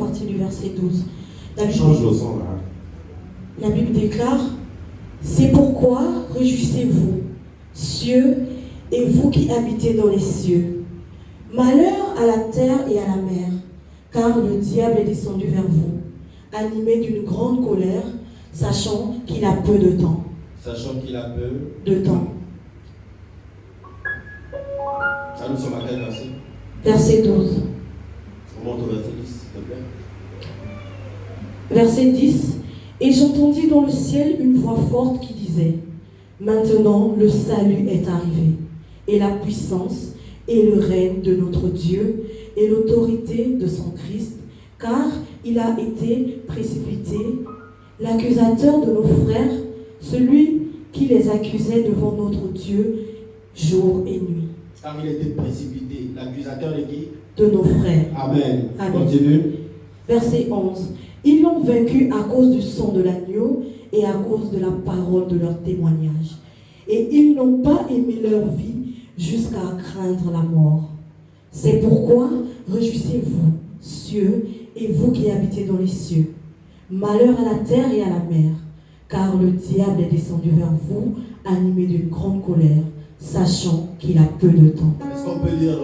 partir du verset 12. Change le son là. La Bible déclare: c'est pourquoi réjouissez-vous, cieux, et vous qui habitez dans les cieux. Malheur à la terre et à la mer, car le diable est descendu vers vous, animé d'une grande colère, sachant qu'il a peu de temps. Sachant qu'il a peu de temps. Ah, nous sommes à quel verset? Verset 12. On monte au verset 10, s'il te plaît. Verset 10. Et j'entendis dans le ciel une voix forte qui disait: maintenant le salut est arrivé, et la puissance et le règne de notre Dieu et l'autorité de son Christ, car il a été précipité, l'accusateur de nos frères, celui qui les accusait devant notre Dieu jour et nuit. Car il a été précipité, l'accusateur de qui? De nos frères. Amen. Amen. Continue. Verset 11. Ils l'ont vaincu à cause du sang de l'agneau et à cause de la parole de leur témoignage. Et ils n'ont pas aimé leur vie jusqu'à craindre la mort. C'est pourquoi réjouissez-vous, cieux, et vous qui habitez dans les cieux. Malheur à la terre et à la mer, car le diable est descendu vers vous, animé d'une grande colère, sachant qu'il a peu de temps. Est-ce qu'on peut lire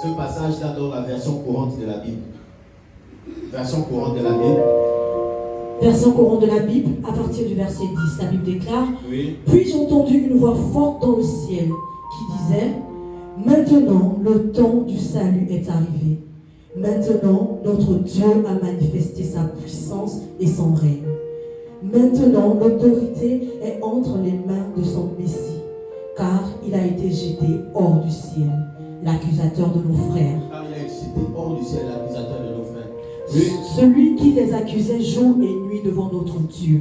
ce passage-là dans la version courante de la Bible? Version courante de la Bible. Version courante de la Bible, à partir du verset 10, la Bible déclare: oui. Puis j'ai entendu une voix forte dans le ciel qui disait: maintenant le temps du salut est arrivé. Maintenant notre Dieu a manifesté sa puissance et son règne. Maintenant l'autorité est entre les mains de son Messie, car il a été jeté hors du ciel, l'accusateur de nos frères. Car il a été jeté hors du ciel, l'accusateur de nos frères. Oui. Celui qui les accusait jour et nuit devant notre Dieu.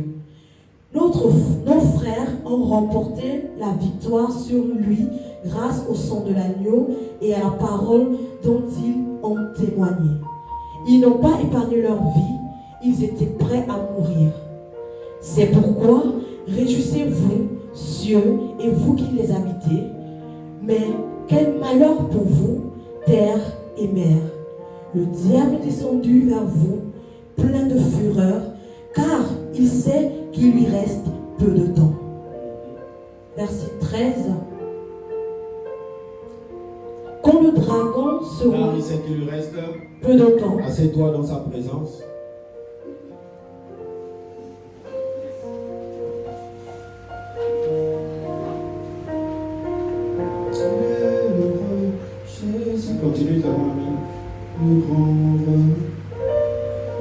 Nos frères ont remporté la victoire sur lui grâce au sang de l'agneau et à la parole dont ils ont témoigné. Ils n'ont pas épargné leur vie, ils étaient prêts à mourir. C'est pourquoi réjouissez-vous, cieux, et vous qui les habitez. Mais quel malheur pour vous, terre et mer. Le diable est descendu vers vous, plein de fureur, car il sait qu'il lui reste peu de temps. Verset 13. Quand le dragon sera... Car il sait qu'il lui reste peu de temps. Assieds-toi dans sa présence. Jésus, continue ta main. Le grand roi,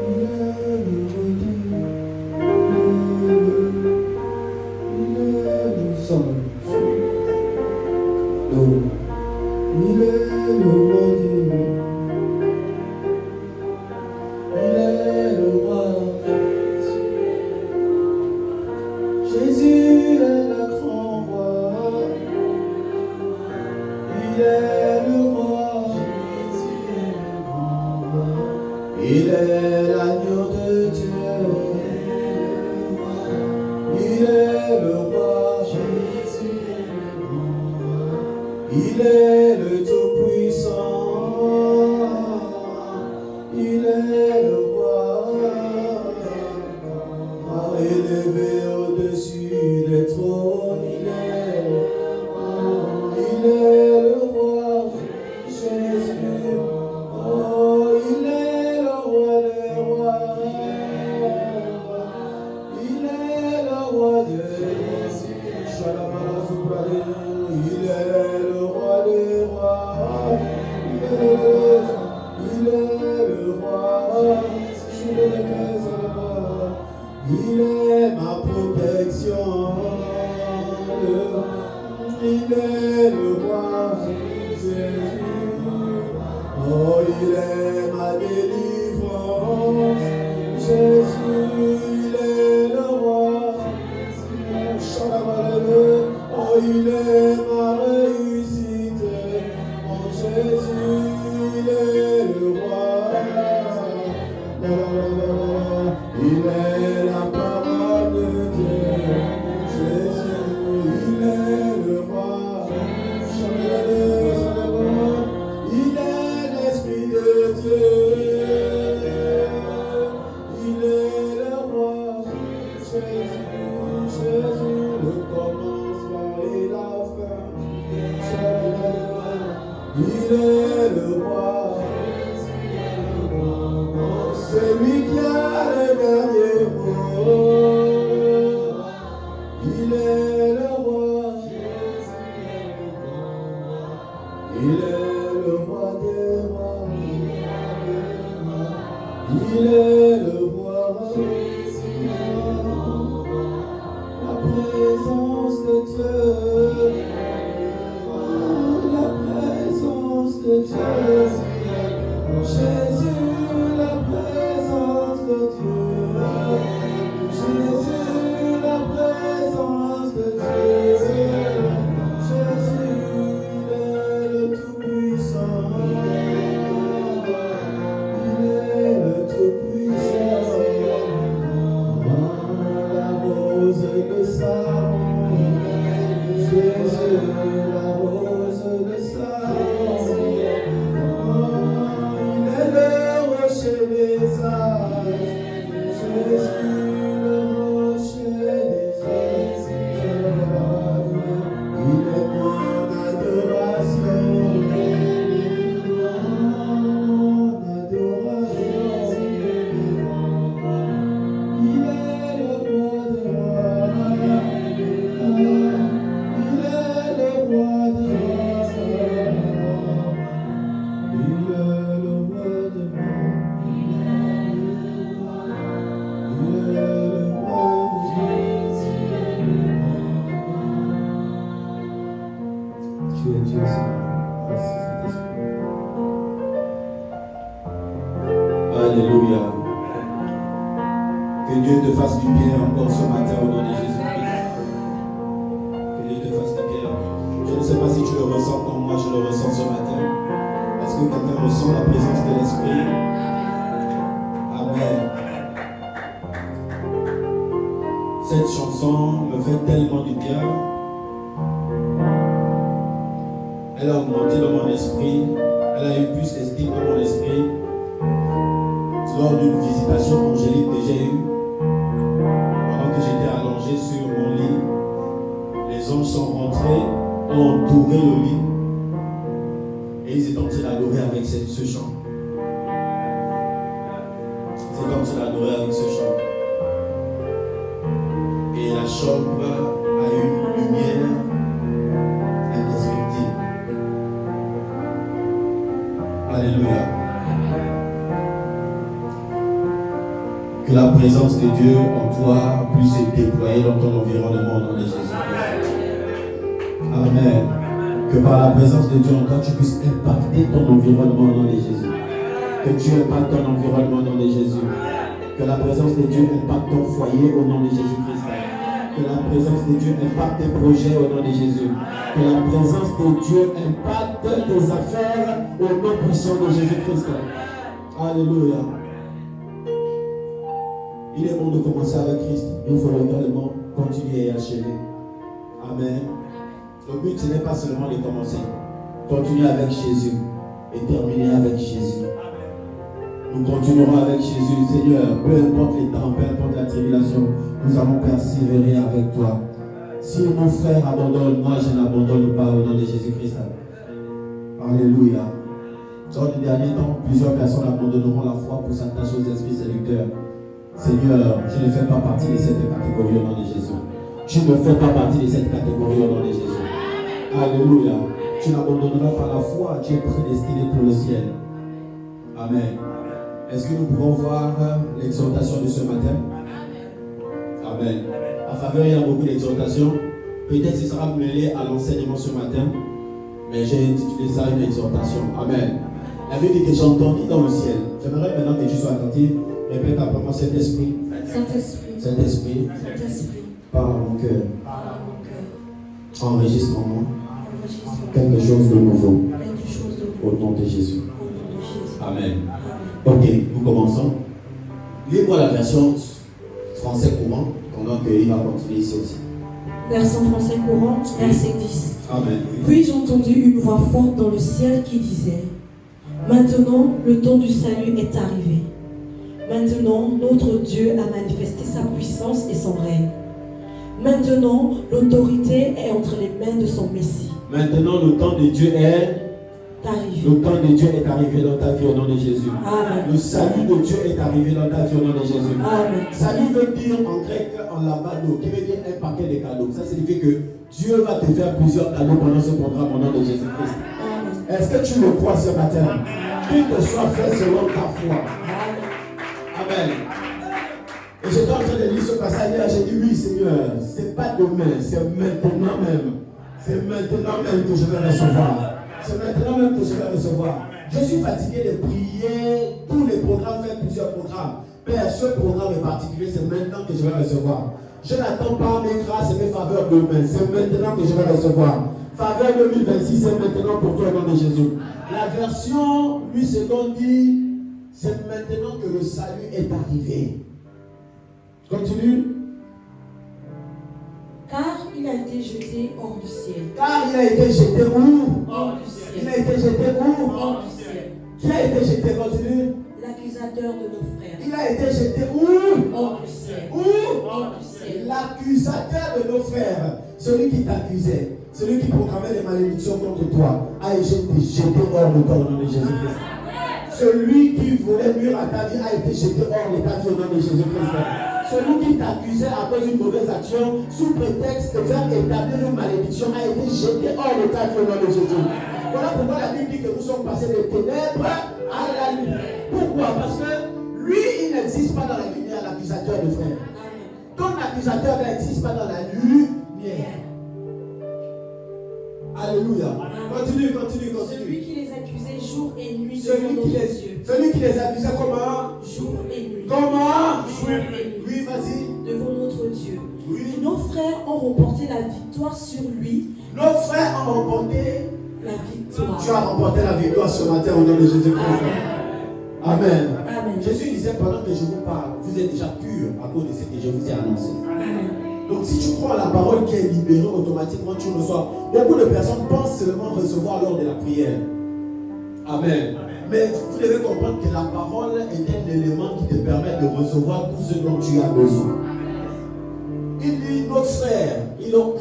il est le sang, il est le roi Dieu, il est le roi, Jésus est le grand roi, il est le roi. Il est l'agneau de Dieu, il est le roi, Jésus est le grand roi, il est le tout-puissant, il est le roi, élevé au-dessus des trônes, il est le roi, Jésus. Il est ma protection, il est le roi Jésus. Oh, il est ma délivrance, Jésus, il est le roi. Oh, il est ma réussite, oh Jésus, il est le roi. Il est la parole de Dieu, Jésus, il est le roi, il est l'Esprit de Dieu, Il est le roi. Il est le roi des rois. Il est le roi. La présence de Dieu. La présence de Dieu. Jésus, la présence de Dieu. Jésus, la présence de Dieu. Jésus, il est le Tout-Puissant. Il est le Tout-Puissant. La rose de Saron. Jésus, la rose de Saron. Il est le rocher des âges. Jésus, le rocher des âges. Il est mon adoration. Mon adoration. Il est le roi des rois. Il est le roi des rois. Il est le roi des rois. Il est le roi des rois. Tu es Dieu, Seigneur. Merci, Saint-Esprit. Alléluia. Que Dieu te fasse du bien encore ce matin au nom de Jésus-Christ. Que Dieu te fasse du bien. Je ne sais pas si tu le ressens comme moi, je le ressens ce matin. Est-ce que quelqu'un ressent la présence de l'Esprit? Amen. Cette chanson me fait tellement du bien. Elle a augmenté dans mon esprit. Elle a eu plus d'estime dans mon esprit. Lors d'une visitation angélique que j'ai eue, pendant que j'étais allongé sur mon lit, les anges sont rentrés, ont entouré le lit et ils étaient en train d'adorer avec ce chant. Ils étaient en train d'adorer avec ce chant. Et la chambre a une lumière indescriptible. Alléluia. Que la présence de Dieu en toi puisse se déployer dans ton environnement au nom de Jésus-Christ. Amen. Que par la présence de Dieu en toi, tu puisses impacter ton environnement au nom de Jésus. Que Dieu impacte ton environnement au nom de Jésus. Que la présence de Dieu impacte ton foyer au nom de Jésus-Christ. Que la présence de Dieu impacte tes projets au nom de Jésus. Que la présence de Dieu impacte tes affaires au nom puissant de Jésus-Christ. Alléluia. Il est bon de commencer avec Christ. Il faut également continuer et achever. Amen. Le but, ce n'est pas seulement de commencer. Continuer avec Jésus et terminer avec Jésus. Nous continuerons avec Jésus. Seigneur, peu importe les temps, peu importe la tribulation, nous allons persévérer avec toi. Si mon frère abandonne, moi je n'abandonne pas au nom de Jésus-Christ. Alléluia. Dans les derniers temps, plusieurs personnes abandonneront la foi pour s'attacher aux esprits séducteurs. Seigneur, je ne fais pas partie de cette catégorie au nom de Jésus. Tu ne fais pas partie de cette catégorie au nom de Jésus. Alléluia. Tu n'abandonneras pas la foi, tu es prédestiné pour le ciel. Amen. Est-ce que nous pouvons voir l'exhortation de ce matin? Amen. À faveur, il y a beaucoup d'exhortations. Peut-être que ce sera mêlé à l'enseignement ce matin, mais j'ai intitulé ça une exhortation. Amen. La Bible dit que j'ai entendu dans le ciel. J'aimerais maintenant que tu sois attentif. Répète après moi, Saint-Esprit. Saint-Esprit. Saint-Esprit. Saint-Esprit. Parle à mon cœur. Parle à mon cœur. Enregistre en moi Enregistre quelque chose de nouveau. quelque chose de Au nom de Jésus. au nom de Jésus. Amen. Amen. Ok, nous commençons. Lis-moi la version français courant pendant qu'il va continuer ici aussi. Version français courant, verset 10. Amen. Puis j'ai entendu une voix forte dans le ciel qui disait: Maintenant, le temps du salut est arrivé. Maintenant, notre Dieu a manifesté sa puissance et son règne. Maintenant, l'autorité est entre les mains de son Messie. Maintenant, le temps de Dieu est arrivé. Le temps de Dieu est arrivé dans ta vie au nom de Jésus. Amen. Le salut de Dieu est arrivé dans ta vie au nom de Jésus. Amen. Salut veut dire en grec, en labado, qui veut dire un paquet de cadeaux. Ça signifie que Dieu va te faire plusieurs cadeaux pendant ce programme au nom de Jésus-Christ. Amen. Est-ce que tu le crois ce matin? Qu'il te soit fait selon ta foi. Amen. Et j'étais en train de lire ce passage là, j'ai dit oui Seigneur, c'est pas demain, c'est maintenant même. C'est maintenant même que je vais recevoir. C'est maintenant même que je vais recevoir. Je suis fatigué de prier tous les programmes, faire plusieurs programmes. Père, ce programme est particulier, c'est maintenant que je vais recevoir. Je n'attends pas mes grâces et mes faveurs demain, c'est maintenant que je vais recevoir. Faveur 2026, c'est maintenant pour toi au nom de Jésus. La version 8 secondes dit, c'est maintenant que le salut est arrivé. Continue. Car il a été jeté hors du ciel. Car il a été jeté où? Hors du ciel. Il a été jeté où? Hors du ciel. Qui a été jeté? Continue. L'accusateur de nos frères. Il a été jeté où? Hors du ciel. Où? Hors du ciel. L'accusateur de nos frères, celui qui t'accusait, celui qui proclamait des malédictions contre toi, a été jeté hors de toi au nom de Jésus-Christ. Celui qui voulait nuire à ta vie a été jeté hors de ta vie au nom de Jésus-Christ. Celui qui t'accusait à cause d'une mauvaise action, sous prétexte de faire établir une malédiction, a été jeté hors de ta vie au nom de Jésus. Voilà pourquoi la Bible dit que nous sommes passés des ténèbres à la lumière. Pourquoi? Parce que lui, il n'existe pas dans la lumière, l'accusateur de frère. Ton accusateur n'existe pas dans la lumière. Alléluia. Continue. Celui qui les accusait jour et nuit devant notre Dieu. Celui qui les accusait comment? Jour et nuit. Comment? Jour et nuit. Oui, vas-y. Devant notre Dieu. Oui. Nos frères ont remporté la victoire sur lui. Nos frères ont remporté La victoire. Tu as remporté la victoire ce matin au nom de Jésus-Christ. Amen. Amen. Jésus disait pendant que je vous parle, vous êtes déjà pur à cause de ce que je vous ai annoncé. Amen. Donc si tu crois à la parole qui est libérée, automatiquement tu reçois. Beaucoup de personnes pensent seulement recevoir lors de la prière. Amen. Mais vous devez comprendre que la parole est un élément qui te permet de recevoir tout ce dont tu as besoin. Il dit, nos frères, ils l'ont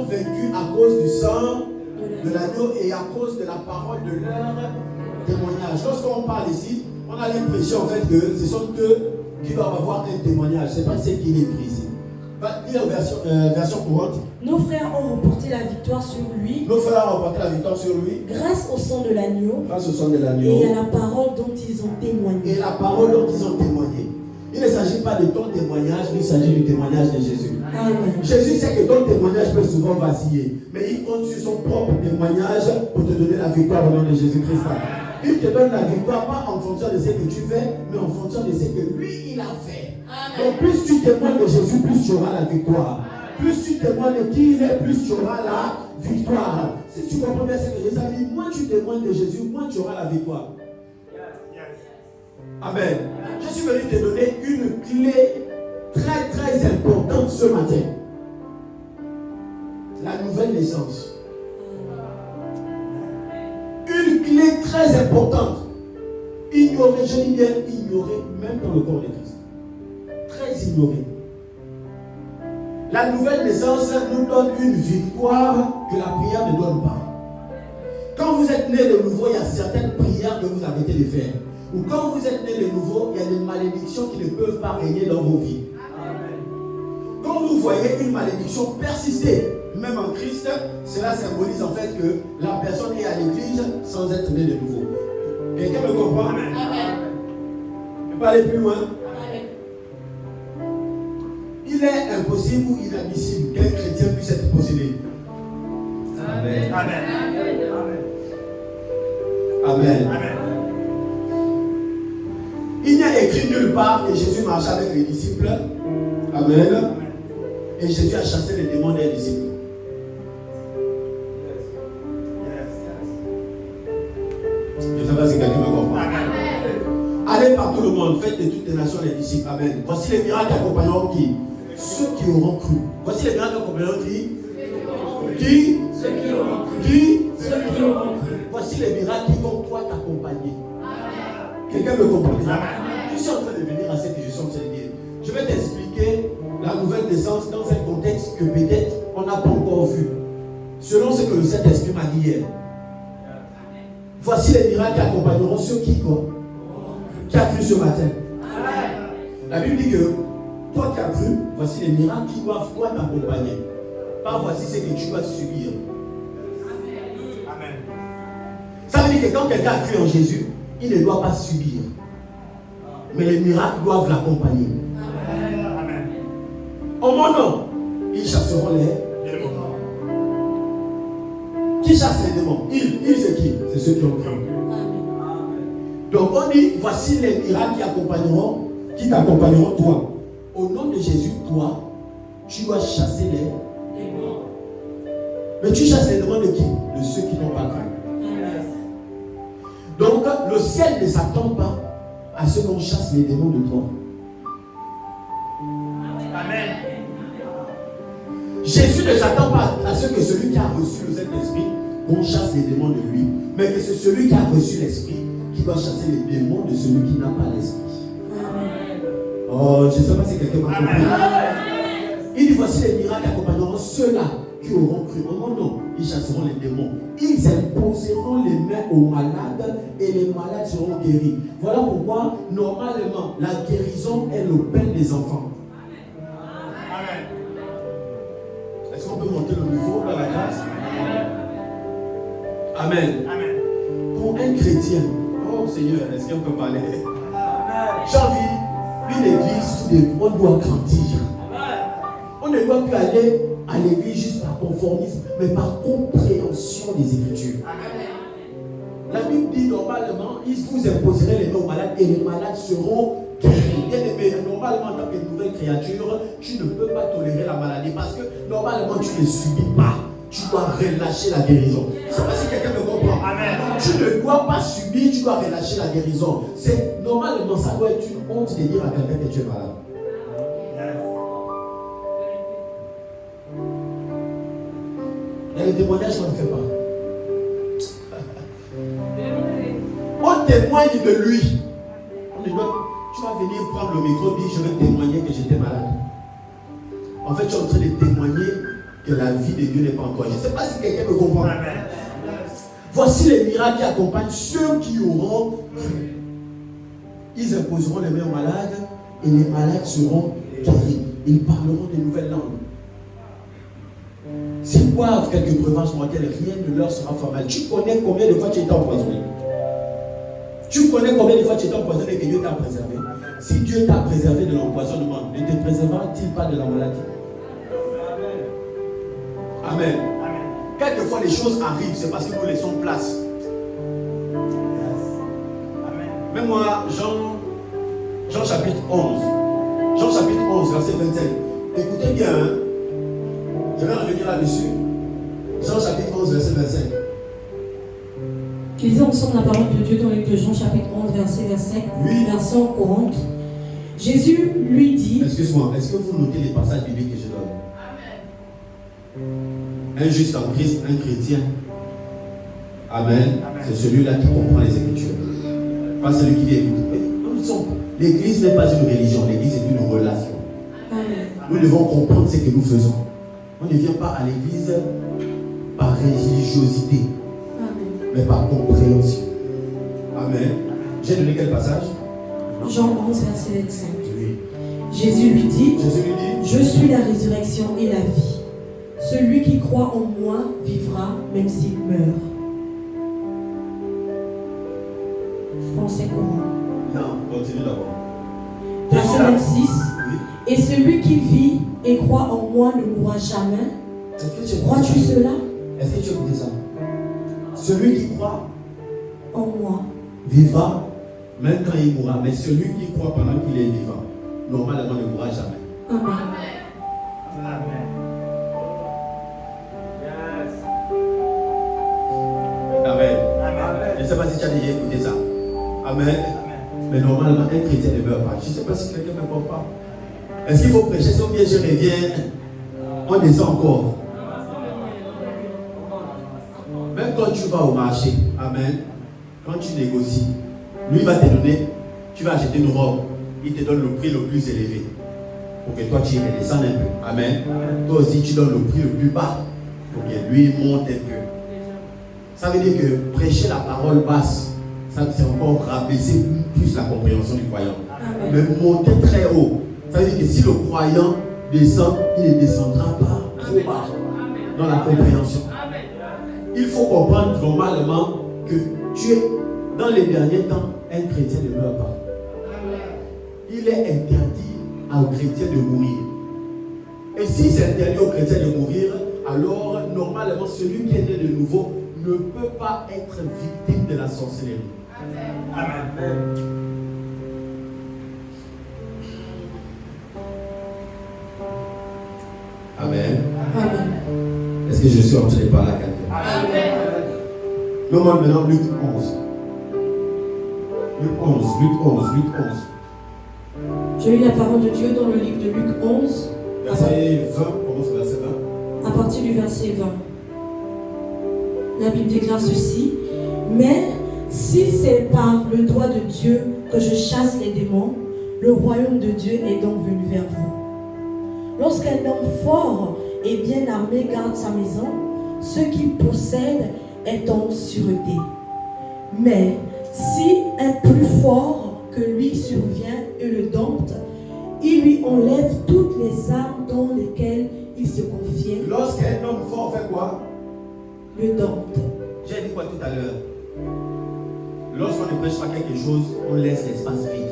vaincu à cause du sang de l'agneau et à cause de la parole de leur témoignage. Lorsqu'on parle ici, on a l'impression en fait que ce sont eux qui doivent avoir un témoignage. Ce n'est pas ce qui est écrit ici. Va lire version courante. Nos frères ont remporté la victoire sur lui. Nos frères ont remporté la victoire sur lui. Grâce au sang de l'agneau. Grâce au sang de l'agneau. Et à la parole dont ils ont témoigné. Et la parole dont ils ont témoigné. Il ne s'agit pas de ton témoignage, mais il s'agit du témoignage de Jésus. Amen. Jésus sait que ton témoignage peut souvent vaciller, mais il compte sur son propre témoignage pour te donner la victoire au nom de Jésus-Christ. Il te donne la victoire pas en fonction de ce que tu fais, mais en fonction de ce que lui, il a fait. Amen. Donc plus tu témoignes de Jésus, plus tu auras la victoire. Plus tu témoignes de qui il est, plus tu auras la victoire. Si tu comprends bien ce que Jésus a dit, moins tu témoignes de Jésus, moins tu auras la victoire. Amen. Je suis venu te donner une clé très très importante ce matin. La nouvelle naissance. Une clé très importante. Ignorée, je dis bien ignorée, même dans le corps de Christ. Très ignorée. La nouvelle naissance nous donne une victoire que la prière ne donne pas. Quand vous êtes né de nouveau, il y a certaines prières que vous arrêtez de faire. Ou quand vous êtes né de nouveau, il y a des malédictions qui ne peuvent pas régner dans vos vies. Quand vous voyez une malédiction persister, même en Christ, cela symbolise en fait que la personne est à l'église sans être née de nouveau. Quelqu'un me comprend? Amen. Je peux aller plus loin. Amen. Il est impossible ou inadmissible qu'un chrétien puisse être possédé. Amen. Amen. Amen. Amen. Il n'y a écrit nulle part que Jésus marchait avec les disciples. Amen. Et Jésus a chassé les démons des disciples. Je ne sais pas si quelqu'un me comprend. Allez par tout le monde, faites de toutes les nations les disciples. Amen. Voici les miracles accompagnant qui? Ceux qui auront cru. Voici les miracles accompagnant qui? Qui? Ceux qui auront cru. Qui? Ceux qui auront cru. Voici les miracles qui vont toi t'accompagner. Quelqu'un me comprend? Je suis en train de venir à ce que je suis en train de dire. Je vais t'expliquer la nouvelle naissance dans un contexte que peut-être on n'a pas encore vu. Selon ce que le Saint-Esprit m'a dit hier. Voici les miracles qui accompagneront ceux qui croient. Qui a cru ce matin. La Bible dit que toi qui as cru, voici les miracles qui doivent toi t'accompagner. Pas voici ce que tu vas subir. Amen. Ça veut dire que quand quelqu'un a cru en Jésus, il ne doit pas subir. Mais les miracles doivent l'accompagner. Amen. En mon nom, ils chasseront les démons. Qui chasse les démons? Ils c'est qui? C'est ceux qui ont cru. Donc on dit, voici les miracles qui t'accompagneront toi. Au nom de Jésus, toi, tu dois chasser les démons. Mais tu chasses les démons de qui? De ceux qui n'ont pas cru. Donc le ciel ne s'attend pas à ce qu'on chasse les démons de toi. Amen. Jésus ne s'attend pas à ce que celui qui a reçu le Saint-Esprit qu'on chasse les démons de lui, mais que c'est celui qui a reçu l'Esprit qui doit chasser les démons de celui qui n'a pas l'Esprit. Oh, je ne sais pas si quelqu'un m'a compris. Il dit, voici les miracles qui accompagneront ceux-là qui auront cru. En mon nom, ils chasseront les démons. Ils imposeront les mains aux malades et les malades seront guéris. Voilà pourquoi, normalement, la guérison est le pain des enfants. Amen. Est-ce qu'on peut monter le niveau dans la grâce? Amen. Amen. Pour un chrétien, oh Seigneur, est-ce qu'on peut parler? J'ai envie, une église, on doit grandir. On ne doit plus aller à l'église juste par conformisme, mais par compréhension des Écritures. La Bible dit normalement, ils vous imposerez les mains aux malades et les malades seront guéris. Bien aimé, normalement, en tant que nouvelle créature, tu ne peux pas tolérer la maladie parce que normalement, tu ne subis pas. Tu dois relâcher la guérison. Je ne sais pas si quelqu'un me comprend. Amen. Tu ne dois pas subir, tu dois relâcher la guérison. C'est normalement, ça doit être une honte de dire à quelqu'un que tu es malade. Il y a des témoignages qu'on ne fait pas. On témoigne de lui. Tu vas venir prendre le micro et dire je vais témoigner que j'étais malade. En fait, tu es en train de témoigner que la vie de Dieu n'est pas encore. Je ne sais pas si quelqu'un me comprend. Amen. Voici les miracles qui accompagnent ceux qui auront cru. Ils imposeront les mains aux malades et les malades seront guéris. Ils parleront de nouvelles langues. S'ils boivent quelques breuvages mortels, rien ne leur sera fatal. Tu connais combien de fois tu étais empoisonné? Tu connais combien de fois tu étais empoisonné et que Dieu t'a préservé? Si Dieu t'a préservé de l'empoisonnement, ne te préservera-t-il pas de la maladie? Amen. Amen. Quelquefois les choses arrivent, c'est parce que nous laissons place. Amen. Même moi, Jean chapitre 11. Jean chapitre 11, verset 27. Écoutez bien, hein? Je vais revenir là-dessus. Jean chapitre 11, verset 25. Lisons ensemble la parole de Dieu dans le livre de Jean chapitre 11, verset 25, oui. Version courante. Jésus lui dit... Excuse-moi, est-ce que vous notez les passages bibliques que je donne? Un juste en Christ, un chrétien. Amen. C'est celui-là qui comprend les Écritures. Pas celui qui vient écouter. L'église n'est pas une religion, l'église est une relation. Amen. Nous devons comprendre ce que nous faisons. On ne vient pas à l'église par religiosité, amen, mais par compréhension. Amen. J'ai donné quel passage? Jean 11, verset 25. Oui. Jésus lui dit, je suis la résurrection et la vie. Celui qui croit en moi vivra même s'il meurt. Français courant. Non, continue d'abord. Verset 26. Oui. Et celui qui vit et croit en moi ne mourra jamais. Crois-tu cela? Est-ce que tu écoutes ça? Celui qui croit en moi vivra même quand il mourra. Mais celui qui croit pendant qu'il est vivant, normalement ne mourra jamais. Amen. Amen. Amen. Amen. Je ne sais pas si tu as déjà écouté ça. Amen. Amen. Mais normalement, un chrétien ne meurt pas. Je ne sais pas si quelqu'un ne me comprend pas. Est-ce qu'il faut prêcher son bien, je reviens, on descend encore. Même quand tu vas au marché, amen, quand tu négocies, lui va te donner, tu vas acheter une robe, il te donne le prix le plus élevé. Pour que toi tu redescendes un peu. Amen. Toi aussi tu donnes le prix le plus bas. Pour que lui monte un peu. Ça veut dire que prêcher la parole basse, ça c'est encore rabaisser plus la compréhension du croyant. Amen. Mais monter très haut, ça veut dire que si le croyant descend, il ne descendra pas trop bas dans la compréhension. Il faut comprendre normalement que tu es, dans les derniers temps, un chrétien ne meurt pas. Il est interdit aux chrétiens de mourir. Et si c'est interdit aux chrétiens de mourir, alors normalement celui qui est né de nouveau ne peut pas être victime de la sorcellerie. Amen. Amen. Amen. Est-ce que je suis entraîné par la quelqu'un? Amen. Nous maintenant Luc 11. Luc 11. Je lis la parole de Dieu dans le livre de Luc 11, Verset 20, commence au verset 20. à partir du verset 20. La Bible déclare ceci: mais si c'est par le doigt de Dieu que je chasse les démons, le royaume de Dieu est donc venu vers vous. Lorsqu'un homme fort et bien armé garde sa maison, ce qu'il possède est en sûreté. Mais si un plus fort que lui survient et le dompte, il lui enlève toutes les armes dans lesquelles il se confiait. Lorsqu'un homme fort fait quoi? Le dompte. J'ai dit quoi tout à l'heure? Lorsqu'on ne prêche pas quelque chose, on laisse l'espace vide.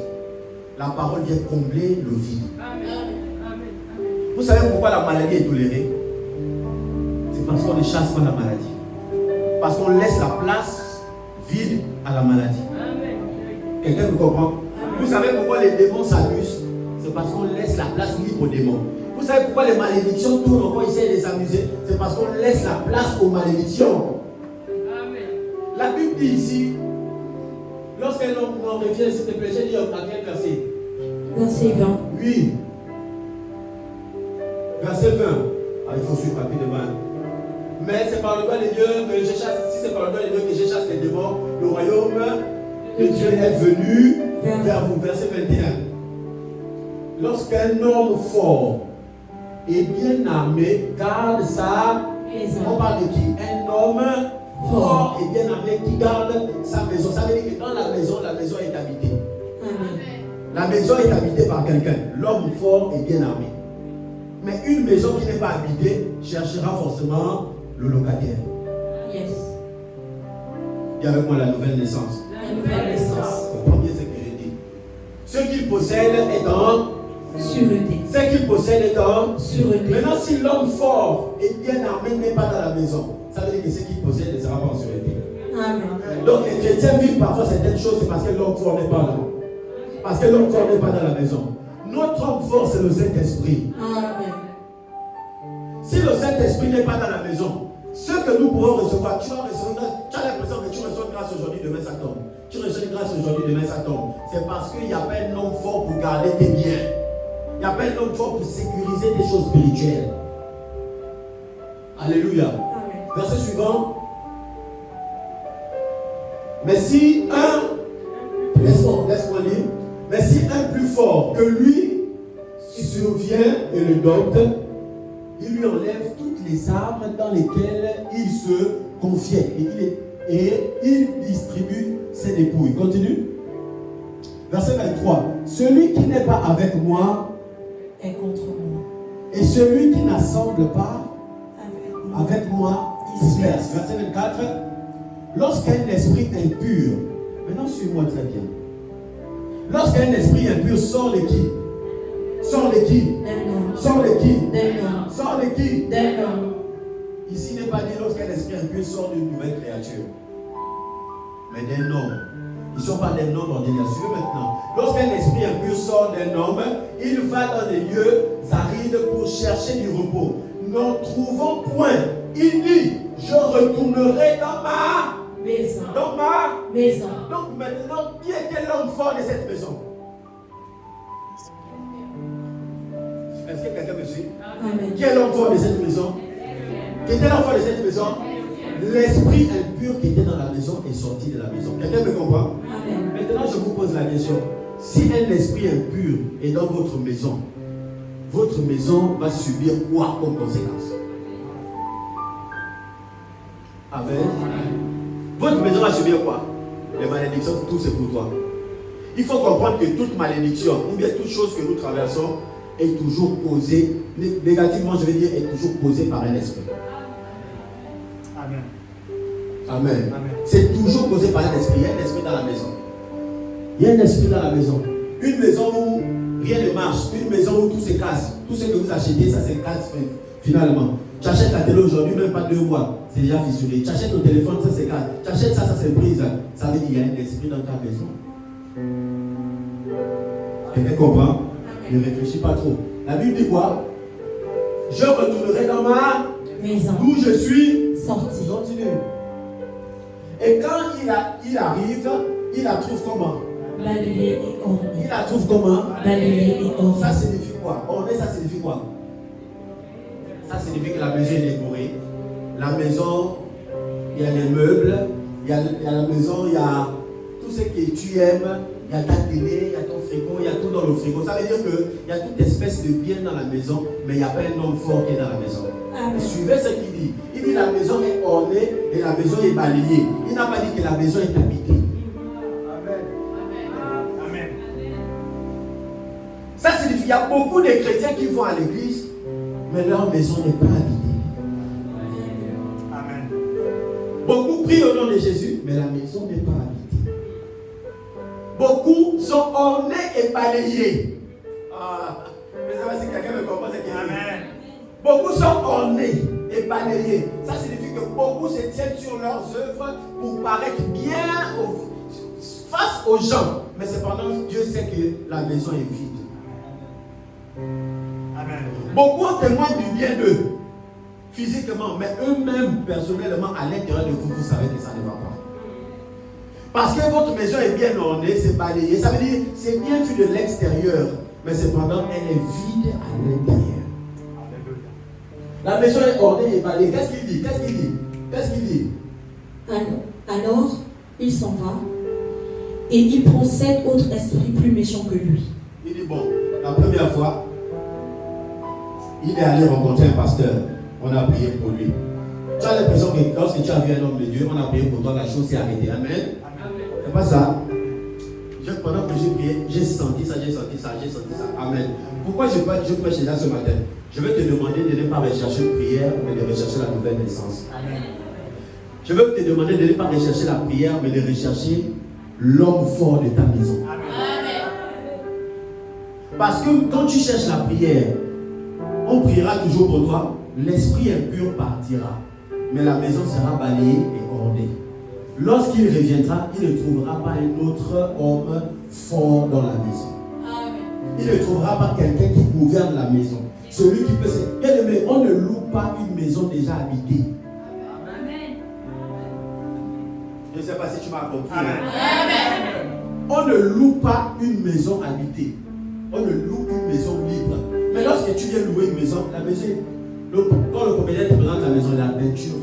La parole vient combler le vide. Vous savez pourquoi la maladie est tolérée? C'est parce qu'on ne chasse pas la maladie. Parce qu'on laisse la place vide à la maladie. Quelqu'un me comprend? Vous savez pourquoi les démons s'amusent? C'est parce qu'on laisse la place libre aux démons. Vous savez pourquoi les malédictions tournent encore, ils essaient de les amuser? C'est parce qu'on laisse la place aux malédictions. La Bible dit ici, lorsqu'un homme en revient, s'il te plaît, j'ai dit à quel verset? Verset 20. Oui. Verset 20. Ah, il faut suivre rapidement. Mais c'est par le doigt de Dieu que je chasse. Si c'est par le doigt de Dieu que je chasse les démons, le royaume de Dieu est venu vers vous. Verset 21. Lorsqu'un homme fort et bien armé garde sa maison. On parle de qui? Un homme fort et bien armé qui garde sa maison. Ça veut dire que dans la maison est habitée. Amen. La maison est habitée par quelqu'un. L'homme fort et bien armé. Mais une maison qui n'est pas habitée cherchera forcément le locataire. Yes. Dis avec moi la nouvelle naissance. La nouvelle naissance. Comprenez ce que je dis. Ce qu'il possède est en Sûreté. Ce qu'il possède est en Sûreté. Maintenant, si l'homme fort et bien armé n'est pas dans la maison, ça veut dire que ce qu'il possède ne sera pas en sûreté. Amen. Donc les chrétiens vivent parfois certaines choses, c'est parce que l'homme fort n'est pas là. Parce que l'homme fort n'est pas dans la maison. Notre homme fort, c'est le Saint-Esprit. Amen. Si le Saint-Esprit n'est pas dans la maison, ce que nous pourrons recevoir, tu as l'impression que tu reçois grâce aujourd'hui, demain ça tombe. Tu reçois grâce aujourd'hui, demain ça tombe. C'est parce qu'il n'y a pas un homme fort pour garder tes biens. Il n'y a pas un homme fort pour sécuriser des choses spirituelles. Alléluia. Amen. Verset suivant. Mais si laisse-moi lire. Mais si un plus fort que lui survient et le dompte, il lui enlève toutes les armes dans lesquelles il se confiait et il distribue ses dépouilles. Continue. Verset 23. Celui qui n'est pas avec moi est contre moi. et celui qui n'assemble pas Avec moi. avec moi disperse. Verset 24. Lorsqu'un esprit impur, maintenant suis-moi très bien. Lorsqu'un esprit impur sort de qui? Sort de qui? D'un homme. Sort de qui? D'un homme. Sort de qui? D'un homme. Ici n'est pas dit lorsqu'un esprit impur sort d'une nouvelle créature, mais d'un homme. Ils ne sont pas des hommes ordinaires. Suivez maintenant. Lorsqu'un esprit impur sort d'un homme, il va dans des lieux arides pour chercher du repos. N'en trouvant point, il dit, je retournerai dans ma Maison. maison. Donc maintenant, qui était l'homme fort de cette maison? Est-ce que quelqu'un me suit? Amen. Qui est l'homme fort de cette maison? Qui était l'homme fort de cette maison? L'esprit impur qui était dans la maison est sorti de la maison. Quelqu'un me comprend? Amen. Maintenant, je vous pose la question. Si un esprit impur est dans votre maison va subir quoi comme conséquence? Amen. votre maison va subir quoi? Les malédictions, tout c'est pour toi. Il faut comprendre que toute malédiction, ou bien toute chose que nous traversons, est toujours causée, négativement je veux dire, est toujours causée par un esprit. Amen. Amen. Amen. C'est toujours causé par un esprit. Il y a un esprit dans la maison. Il y a un esprit dans la maison. Une maison où rien ne marche, une maison où tout se casse. Tout ce que vous achetez, ça se casse finalement. Tu achètes ta télé aujourd'hui, même pas 2 mois, c'est déjà fissuré. Tu achètes ton téléphone, ça se casse. Tu achètes ça, ça se brise. Ça veut dire qu'il y a un esprit dans ta maison. Quelqu'un comprend? Ne réfléchis pas trop. La Bible dit quoi? Je retournerai dans ma maison d'où je suis sorti. Continue. Et quand il arrive, il la trouve comment? Balayé et orné. Il la trouve comment? Balayé et orné. Ça signifie quoi? Orné, ça signifie quoi? Ça signifie que la maison est décorée. La maison, il y a les meubles, il y a la maison, il y a tout ce que tu aimes, il y a ta télé, il y a ton frigo, il y a tout dans le frigo. Ça veut dire qu'il y a toute espèce de bien dans la maison, mais il n'y a pas un homme fort qui est dans la maison. Amen. Suivez ce qu'il dit. Il dit la maison est ornée et la maison est balayée. Il n'a pas dit que la maison est habitée. Amen. Amen. Ça signifie qu'il y a beaucoup de chrétiens qui vont à l'église, mais leur maison n'est pas habitée. Amen. Beaucoup prient au nom de Jésus, mais la maison n'est pas habitée. Beaucoup sont ornés et balayés. Ah, mais ça va, si quelqu'un me comprend, c'est qu'il y a Amen. beaucoup sont ornés et balayés. Ça signifie que beaucoup se tiennent sur leurs œuvres pour paraître bien face aux gens. Mais cependant, Dieu sait que la maison est vide. Amen. Beaucoup témoignent du bien d'eux, physiquement, mais eux-mêmes, personnellement, à l'intérieur de vous, vous savez que ça ne va pas. Parce que votre maison est bien ornée, c'est balayé. Ça veut dire c'est bien vu de l'extérieur, mais cependant, elle est vide à l'intérieur. La maison est ornée et balayée. Qu'est-ce qu'il dit? Qu'est-ce qu'il dit? Qu'est-ce qu'il dit? Alors, il s'en va et il prend 7 autres esprits plus méchants que lui. Il dit bon, la première fois, il est allé rencontrer un pasteur. On a prié pour lui. Tu as l'impression que lorsque tu as vu un homme de Dieu, on a prié pour toi, la chose s'est arrêtée. Amen. C'est pas ça. Pendant que j'ai prié, j'ai senti ça, j'ai senti ça, j'ai senti ça. Amen. Pourquoi je prêche là ce matin? Je vais te demander de ne pas rechercher une prière, mais de rechercher la nouvelle naissance. Amen. Je vais te demander de ne pas rechercher la prière, mais de rechercher l'homme fort de ta maison. Amen. Parce que quand tu cherches la prière, on priera toujours pour toi, l'esprit impur partira, mais la maison sera balayée et ornée. Lorsqu'il reviendra, il ne trouvera pas un autre homme fort dans la maison. Il ne trouvera pas quelqu'un qui gouverne la maison. Celui qui peut se... Bien aimé, on ne loue pas une maison déjà habitée. Amen. Je ne sais pas si tu m'as compris. Amen. On ne loue pas une maison habitée. On ne loue une maison libre. Mais lorsque tu viens louer une maison, la maison, quand le propriétaire te présente la maison, la peinture,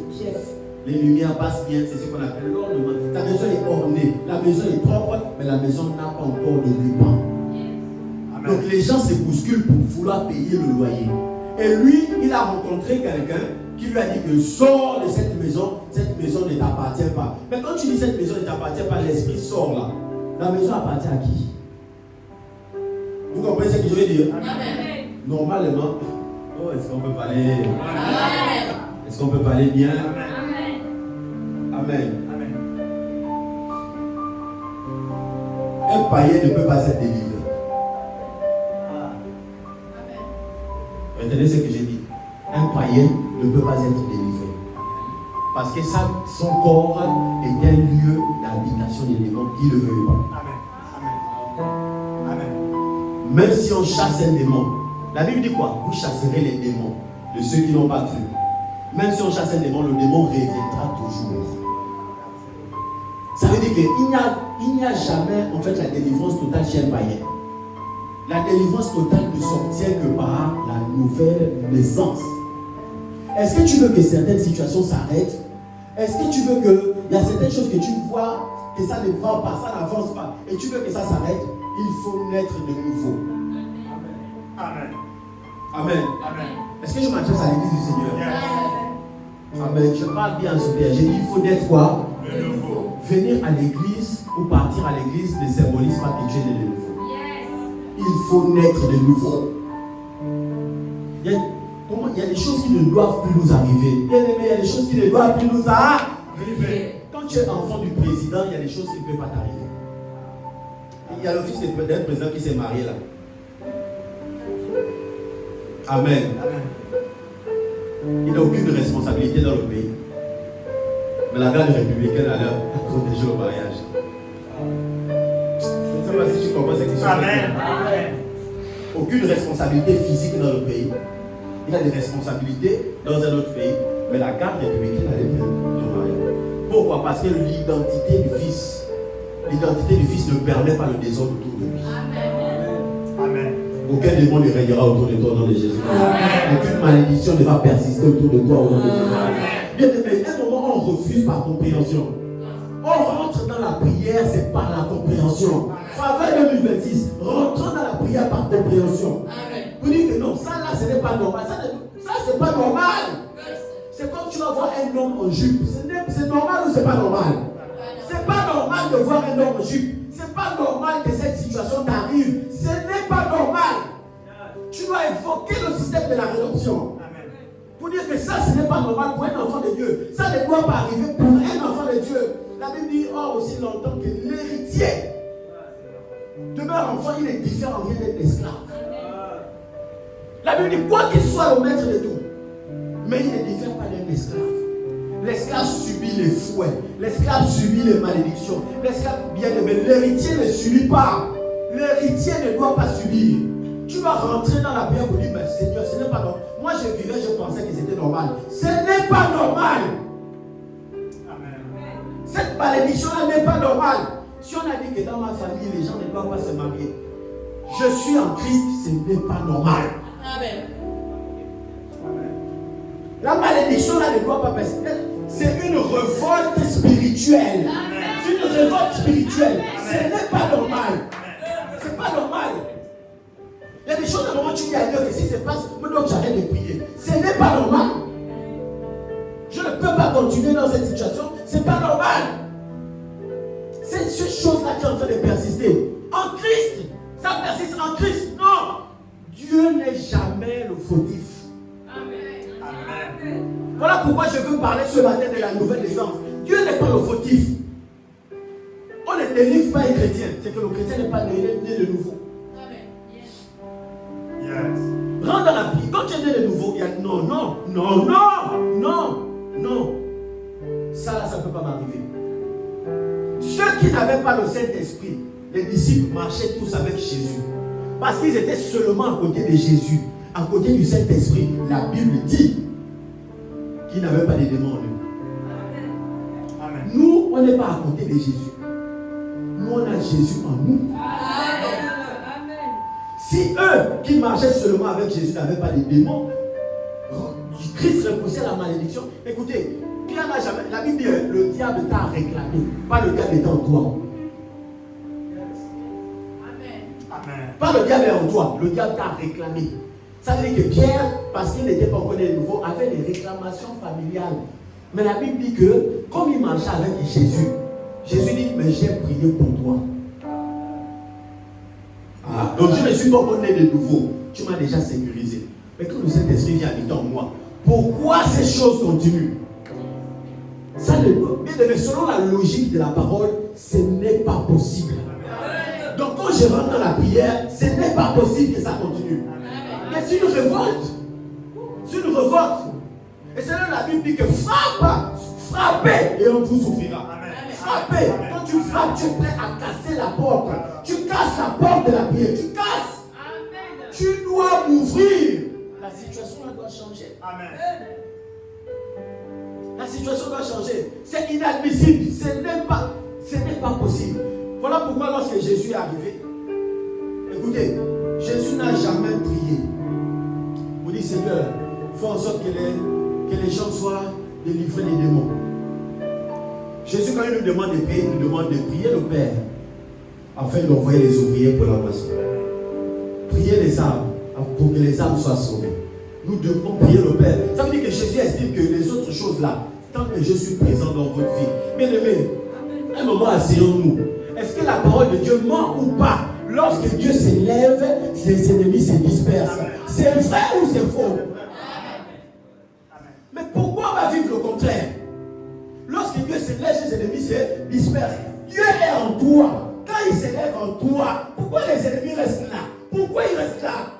les lumières passent bien, c'est ce qu'on appelle l'ornement. Ta maison est ornée, la maison est propre, mais la maison n'a pas encore de ruban. Donc les gens se bousculent pour vouloir payer le loyer. Et lui, il a rencontré quelqu'un qui lui a dit que sors de cette maison ne t'appartient pas. Mais quand tu dis cette maison ne t'appartient pas, l'esprit sort là. La maison appartient à qui? Vous comprenez ce que je veux dire? Amen. Normalement, oh, est-ce qu'on peut parler? Amen. Est-ce qu'on peut parler bien? Amen. Amen. Amen. Un païen ne peut pas être délivré. Retenez ce que j'ai dit. Un païen ne peut pas être délivré. Parce que son corps est un lieu d'habitation des démons. Il ne le veut pas. Amen. Amen. Même si on chasse un démon, la Bible dit quoi? Vous chasserez les démons de ceux qui n'ont pas cru. Même si on chasse un démon, le démon reviendra toujours. Ça veut dire qu'il n'y a jamais en fait la délivrance totale chez un païen. La délivrance totale ne s'obtient que par la nouvelle naissance. Est-ce que tu veux que certaines situations s'arrêtent? Est-ce que tu veux que il y a certaines choses que tu vois que ça ne va pas, ça n'avance pas, et tu veux que ça s'arrête? Il faut naître de nouveau. Amen. Amen. Amen. Est-ce que je m'adresse à l'église du Seigneur? Yes. Amen. Je parle bien à ce père. J'ai dit il faut naître quoi? De nouveau. venir à l'église ou partir à l'église ne symbolise pas que tu es né de nouveau. Il faut naître de nouveau. Il y a des choses qui ne doivent plus nous arriver. Bien aimé, il y a des choses qui ne doivent plus nous arriver. Quand tu es enfant du président, il y a des choses qui ne peuvent pas t'arriver. Il y a le fils d'un président qui s'est marié là. Amen. Il n'a aucune responsabilité dans le pays. Mais la garde républicaine a l'air protégée au mariage. Je ne sais pas si tu comprends cette question. Amen. Aucune responsabilité physique dans le pays. Il a des responsabilités dans un autre pays. Mais la garde républicaine a les prendre le mariage. Pourquoi? Parce que l'identité du fils ne permet pas le désordre autour de lui. Amen. Aucun démon ne régnera autour de toi au nom de Jésus. Aucune malédiction ne va persister autour de toi au nom de Jésus. Bien aimé, à un moment on refuse par compréhension. On rentre dans la prière, c'est par la compréhension. Faveur 2026, rentrons dans la prière par compréhension. Vous dites que non, ça là ce n'est pas normal. Ça c'est pas normal. C'est comme tu vas voir un homme en jupe. C'est normal ou c'est pas normal? C'est pas normal de voir un homme en jupe. C'est pas normal que cette situation t'arrive. Ce n'est pas normal. Tu dois évoquer le système de la rédemption. Pour dire que ça, ce n'est pas normal pour un enfant de Dieu. Ça ne doit pas arriver pour un enfant de Dieu. La Bible dit, or aussi longtemps que l'héritier demeure enfant, il est différent en rien d'être esclave. La Bible dit, quoi qu'il soit le maître de tout, mais il ne diffère pas d'un esclave. L'esclave subit les fouets. L'esclave subit les malédictions. L'esclave, bien aimé, l'héritier ne subit pas. L'héritier ne doit pas subir. Tu vas rentrer dans la prière pour dire, mais Seigneur, ce n'est pas normal. Moi, je vivais, je pensais que c'était normal. Ce n'est pas normal. Amen. Cette malédiction-là n'est pas normale. Si on a dit que dans ma famille, les gens ne doivent pas se marier, je suis en Christ, ce n'est pas normal. Amen. La malédiction là ne doit pas passer. C'est une révolte spirituelle. C'est une révolte spirituelle. Ce n'est pas normal. C'est pas normal. Il y a des choses à un moment tu dis à Dieu que si ça passe, donc j'arrête de prier. Ce n'est pas normal. Je ne peux pas continuer dans cette situation. C'est pas normal. C'est cette chose-là qui est en train de persister. En Christ, ça persiste en Christ. Non. Dieu n'est jamais le fautif. Voilà pourquoi je veux parler ce matin de la nouvelle naissance. Dieu n'est pas le fautif. On ne délivre pas un chrétien. C'est que le chrétien n'est pas né de nouveau. Yes. Rentre dans la vie. Quand tu es né de nouveau, il y a non. Ça là, ça ne peut pas m'arriver. Ceux qui n'avaient pas le Saint-Esprit, les disciples marchaient tous avec Jésus. Parce qu'ils étaient seulement à côté de Jésus. À côté du Saint-Esprit. La Bible dit qu'ils n'avaient pas de démons en eux. Amen. Nous, on n'est pas à côté de Jésus. Nous, on a Jésus en nous. Si eux qui marchaient seulement avec Jésus n'avaient pas de démons, Christ repoussait la malédiction. Écoutez, Pierre n'a jamais. La Bible dit le diable t'a réclamé. Pas le diable étant en toi. Amen. Pas le diable est en toi. Le diable t'a réclamé. Ça veut dire que Pierre, parce qu'il n'était pas encore né de nouveau, avait des réclamations familiales. Mais la Bible dit que, comme il marchait avec Jésus, Jésus dit, mais j'ai prié pour toi. Ah, donc je ne suis pas encore né de nouveau. Tu m'as déjà sécurisé. Mais quand le Saint-Esprit vient habiter en moi, pourquoi ces choses continuent? Ça ne doit. Mais selon la logique de la parole, ce n'est pas possible. Donc quand je rentre dans la prière, ce n'est pas possible que ça continue. Mais c'est une révolte. C'est une révolte. Et c'est là la Bible dit que frappez et on vous souffrira. Frappez. Quand tu frappes, tu es prêt à casser la porte. Tu casses la porte de la prière. Tu casses. Tu dois m'ouvrir. La situation là doit changer. Amen. La situation doit changer. C'est inadmissible. Ce n'est pas possible. Voilà pourquoi lorsque Jésus est arrivé, écoutez, Jésus n'a jamais prié. Vous dites, Seigneur, fais en sorte que les gens soient délivrés des démons. Jésus, quand il nous demande de prier, il nous demande de prier le Père afin d'envoyer les ouvriers pour la moisson. Prier les âmes pour que les âmes soient sauvées. Nous devons prier le Père. Ça veut dire que Jésus estime que les autres choses là, tant que je suis présent dans votre vie, bien aimé, Un moment, asseyons-nous. Est-ce que la parole de Dieu ment ou pas? Lorsque Dieu s'élève, ses ennemis se dispersent. C'est vrai ou c'est faux? Mais pourquoi on va vivre le contraire? Lorsque Dieu s'élève, ses ennemis se dispersent. Dieu est en toi. Quand il s'élève en toi, pourquoi les ennemis restent là? Pourquoi ils restent là?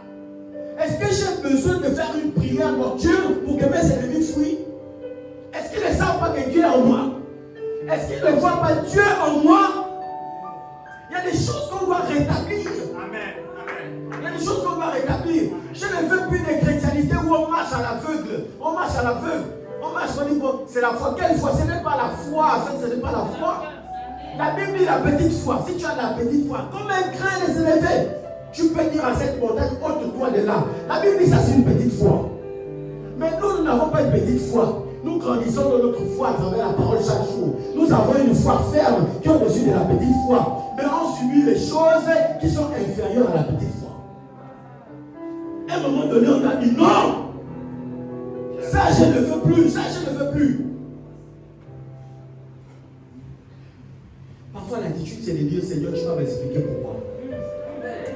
Est-ce que j'ai besoin de faire une prière nocturne pour que mes ennemis fuient? Est-ce qu'ils ne savent pas que Dieu est en moi? Est-ce qu'ils ne voient pas Dieu en moi? Il y a des choses qu'on doit rétablir. Il y a des choses qu'on doit rétablir. Je ne veux plus de chrétienté où on marche à l'aveugle. On marche à l'aveugle. On marche, on dit, bon, c'est la foi. Quelle foi? Ce n'est pas la foi. Ça, ce n'est pas la foi. La Bible dit la petite foi. Si tu as la petite foi, comme un grain de s'élever, tu peux dire à cette montagne, ôte-toi de là. La Bible dit ça, c'est une petite foi. Mais nous n'avons pas une petite foi. Nous grandissons dans notre foi à travers la parole chaque jour. Nous avons une foi ferme qui est au-dessus de la petite foi. Mais on subit les choses qui sont inférieures à la petite foi. À un moment donné, on a dit non. Ça, je ne veux plus. Ça, je ne veux plus. Parfois, l'attitude, c'est de dire, Seigneur, tu vas m'expliquer pourquoi.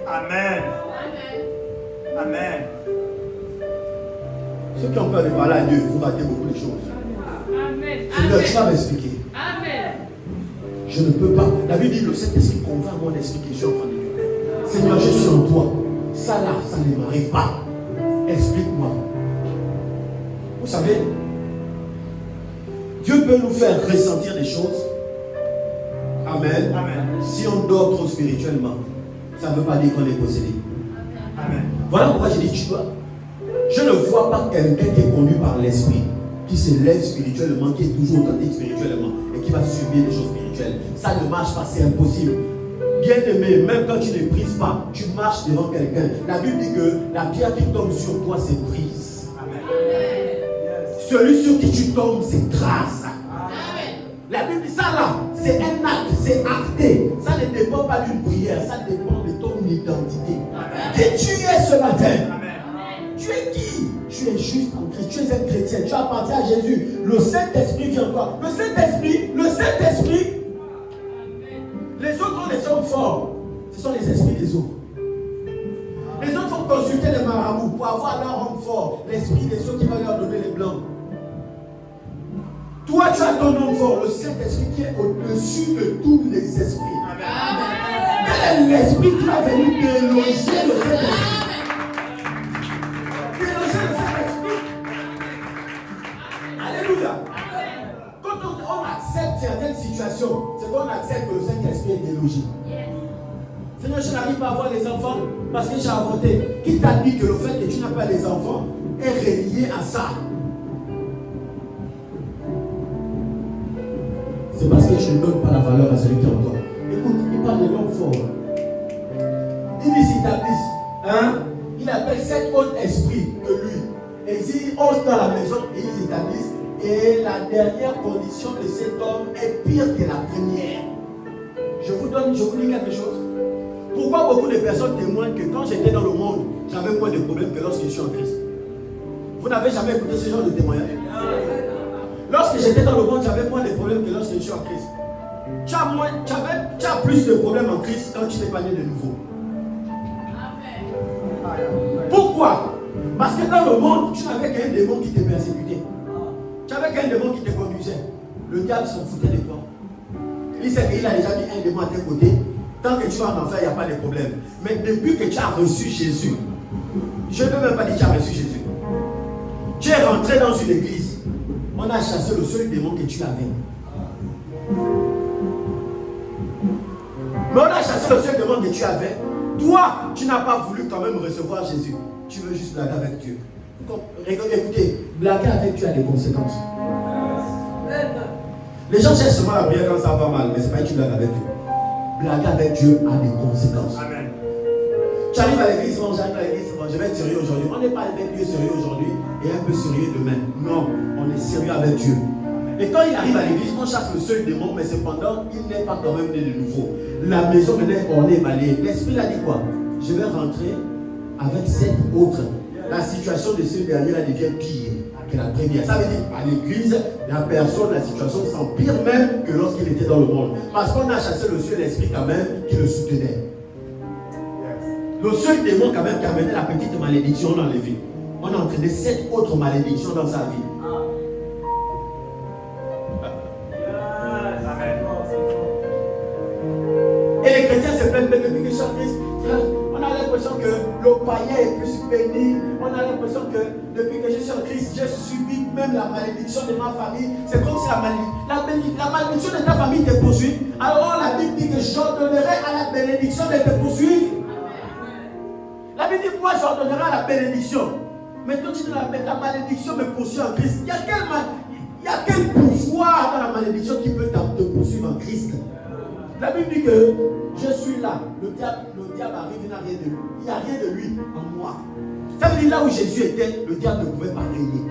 Amen. Amen. Ceux qui ont peur de parler à Dieu, vous ratez beaucoup de choses. Amen. Seigneur, tu vas m'expliquer. Amen. Je ne peux pas. La Bible dit, le Saint-Esprit convainc mon esprit que je suis enfant de Dieu. Seigneur, je suis en toi. Ça là, ça ne m'arrive pas. Explique-moi. Vous savez, Dieu peut nous faire ressentir des choses. Amen. Amen. Si on dort trop spirituellement, ça ne veut pas dire qu'on est possédé. Amen. Voilà pourquoi je dis, tu dois. Je ne vois pas quelqu'un qui est conduit par l'esprit, qui se lève spirituellement, qui est toujours authentique spirituellement et qui va subir des choses spirituelles. Ça ne marche pas, c'est impossible. Bien aimé, même quand tu ne brises pas, tu marches devant quelqu'un. La Bible dit que la pierre qui tombe sur toi, c'est brise. Amen. Celui sur qui tu tombes, c'est grâce. La Bible dit ça là, c'est un acte, c'est acté. Ça ne dépend pas d'une prière, ça dépend de ton identité. Qui tu es ce matin? Amen. Tu es qui? Tu es juste en Christ, tu es un chrétien, tu appartiens à Jésus. Le Saint-Esprit vient en toi. Le Saint-Esprit, les autres ont des hommes forts. Ce sont les esprits des autres. Les autres vont consulter les marabouts pour avoir leur homme fort. L'esprit des autres qui va leur donner les blancs. Toi, tu as ton homme fort, le Saint-Esprit qui est au-dessus de tous les esprits. Amen. Quel est l'esprit qui va venir déloger le Saint-Esprit? Déloger le Saint-Esprit. Alléluia. Quand on accepte certaines situations, c'est qu'on accepte que le Saint-Esprit est délogé. Seigneur, je n'arrive pas à avoir les enfants parce que j'ai avorté. Qui t'a dit que le fait que tu n'as pas les enfants est relié à ça? C'est parce que je ne donne pas la valeur à celui qui est en toi. Écoute, il parle de l'homme fort. Ils s'établissent. Hein? Il appelle 7 autres esprits que lui. Et ils entrent dans la maison et ils s'établissent. Et la dernière condition de cet homme est pire que la première. Je vous dis quelque chose. Pourquoi beaucoup de personnes témoignent que quand j'étais dans le monde, j'avais moins de problèmes que lorsque je suis en Christ? Vous n'avez jamais écouté ce genre de témoignage? Lorsque j'étais dans le monde, j'avais moins de problèmes que lorsque je suis en Christ. Tu as plus de problèmes en Christ quand tu n'es pas né de nouveau. Pourquoi? Parce que dans le monde, tu n'avais qu'un démon qui te persécutait. Tu n'avais qu'un démon qui te conduisait. Le diable s'en foutait de toi. Il sait qu'il a déjà mis un démon à tes côtés. Tant que tu vas en enfer, il n'y a pas de problème. Mais depuis que tu as reçu Jésus, je ne peux même pas dire que tu as reçu Jésus. Tu es rentré dans une église. On a chassé le seul démon que tu avais. Mais on a chassé le seul démon que tu avais. Toi, tu n'as pas voulu quand même recevoir Jésus. Tu veux juste blaguer avec Dieu. Écoutez, blaguer avec Dieu a des conséquences. Les gens cherchent seulement la prière quand ça va mal, mais ce n'est pas que tu blagues avec Dieu. Blaguer avec Dieu a des conséquences. Amen. Tu arrives à l'église, bon, j'arrive à l'église, bon, je vais être sérieux aujourd'hui. On n'est pas avec Dieu sérieux aujourd'hui et un peu sérieux demain. Non, on est sérieux avec Dieu. Et quand il arrive à l'église, on chasse le seul démon, mais cependant, il n'est pas quand même né de nouveau. La maison maintenant est ornée, balayée. L'esprit a dit quoi? Je vais rentrer avec 7 autres. La situation de ce dernier là devient pire. que la première. Ça veut dire, à l'église, la personne, la situation s'empire même que lorsqu'il était dans le monde. Parce qu'on a chassé le ciel et l'esprit quand même qui le soutenait. Le seul démon quand même qui a amené la petite malédiction, on l'a enlevé. On a entraîné 7 autres malédictions dans sa vie. Et les chrétiens se plaignent depuis que chaque Christ, on a l'impression que le païen est plus béni. On a l'impression que depuis que je suis en Christ, j'ai subi même la malédiction de ma famille. C'est comme si la malédiction de ta famille te poursuit. Alors la Bible dit que j'ordonnerai à la bénédiction de te poursuivre. La Bible dit, moi j'ordonnerai à la bénédiction. Mais toi tu dis la malédiction me poursuit en Christ. Il y a quel pouvoir dans la malédiction qui peut te poursuivre en Christ? La Bible dit que je suis là. Le diable arrive, il n'a rien de lui. Il n'y a rien de lui en moi. Ça veut dire là où Jésus était, le diable ne pouvait pas régner.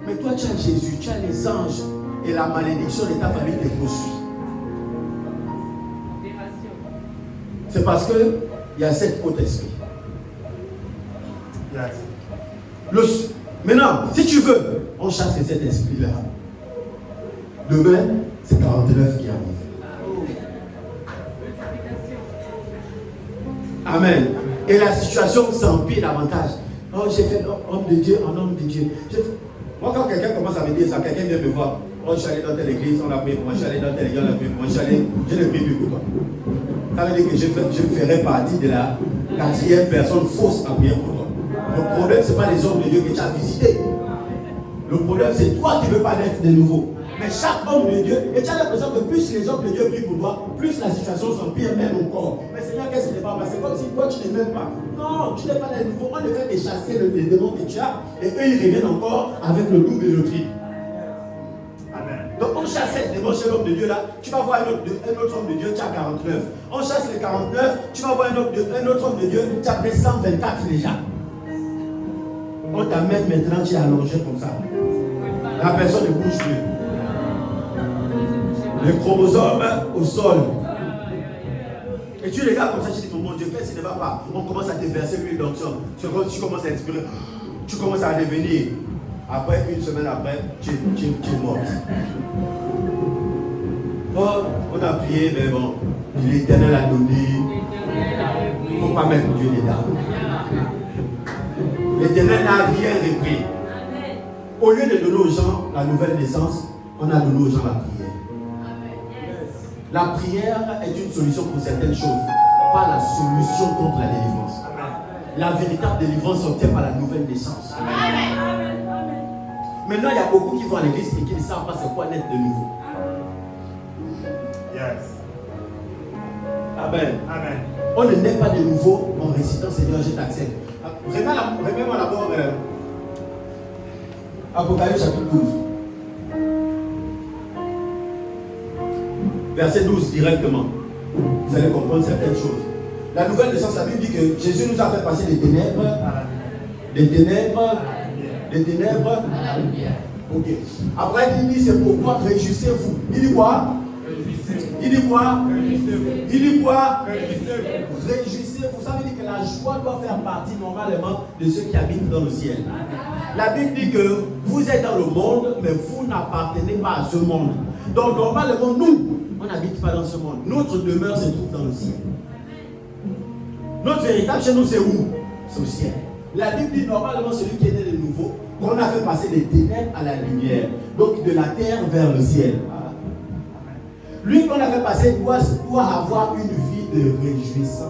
Mais toi tu as Jésus, tu as les anges. Et la malédiction de ta famille te poursuit. C'est parce qu'il y a cet autre esprit. Yes. Maintenant, si tu veux, on chasse cet esprit-là. Demain, c'est 49 qui arrive. Amen. Et la situation s'empire davantage. Oh, j'ai fait homme de Dieu en homme de Dieu. Moi, quand quelqu'un commence à me dire ça, quelqu'un vient me voir. Oh, je suis allé dans telle église, on a prié pour moi. Je suis allé dans telle église, on a prié pour moi. Je ne prie plus pour toi. Ça veut dire que je ferai partie de la 4e personne fausse à prier pour toi. Le problème, ce n'est pas les hommes de Dieu que tu as visités. Le problème, c'est toi qui ne veux pas naître de nouveau. Mais chaque homme de Dieu, et tu as l'impression que plus les hommes de Dieu prient pour toi, plus la situation s'empire même encore. Mais Seigneur, qu'est-ce qui n'est pas passé? Comme si toi tu ne m'aimes pas. Non, tu n'es pas né de nouveau. On ne fait que chasser les démons que tu as, et eux ils reviennent encore avec le double et le triple. Donc on chasse les démons chez l'homme de Dieu là, tu vas voir un autre homme de Dieu, tu as 49. On chasse les 49, tu vas voir un autre homme de Dieu, tu as fait 124 déjà. On t'amène maintenant, tu es allongé comme ça. La personne ne bouge plus. Le chromosome au sol. Et tu regardes comme ça, tu dis, mon Dieu, qu'est-ce qui ne va pas? On commence à te verser l'huile d'onction. Tu commences à expirer. Tu commences à devenir. Après, une semaine après, tu es mort. Oh, on a prié, mais bon, l'Éternel a donné. Il ne faut pas mettre Dieu dedans. L'Éternel n'a rien repris. Au lieu de donner aux gens la nouvelle naissance, on a donné aux gens la prière. La prière est une solution pour certaines choses, pas la solution contre la délivrance. La véritable délivrance s'obtient par la nouvelle naissance. Maintenant, il y a beaucoup qui vont à l'église et qui ne savent pas c'est quoi naître de nouveau. Yes. Amen. Amen. On ne naît pas de nouveau en récitant Seigneur, je t'accepte. Remets-moi d'abord Apocalypse chapitre 12. Verset 12 directement. Vous allez comprendre certaines choses. La nouvelle naissance, la Bible dit que Jésus nous a fait passer des ténèbres à la lumière. Ok. Après, il dit c'est pourquoi réjouissez-vous. Il dit quoi? Il dit quoi? Réjouissez-vous. Ça veut dire que la joie doit faire partie normalement de ceux qui habitent dans le ciel. La Bible dit que vous êtes dans le monde, mais vous n'appartenez pas à ce monde. Donc normalement, nous, on n'habite pas dans ce monde. Notre demeure se trouve dans le ciel. Notre véritable chez nous, c'est où? C'est au ciel. La Bible dit normalement celui qui est né de nouveau, qu'on a fait passer des ténèbres à la lumière. Donc de la terre vers le ciel. Lui qu'on a fait passer doit avoir une vie de réjouissance.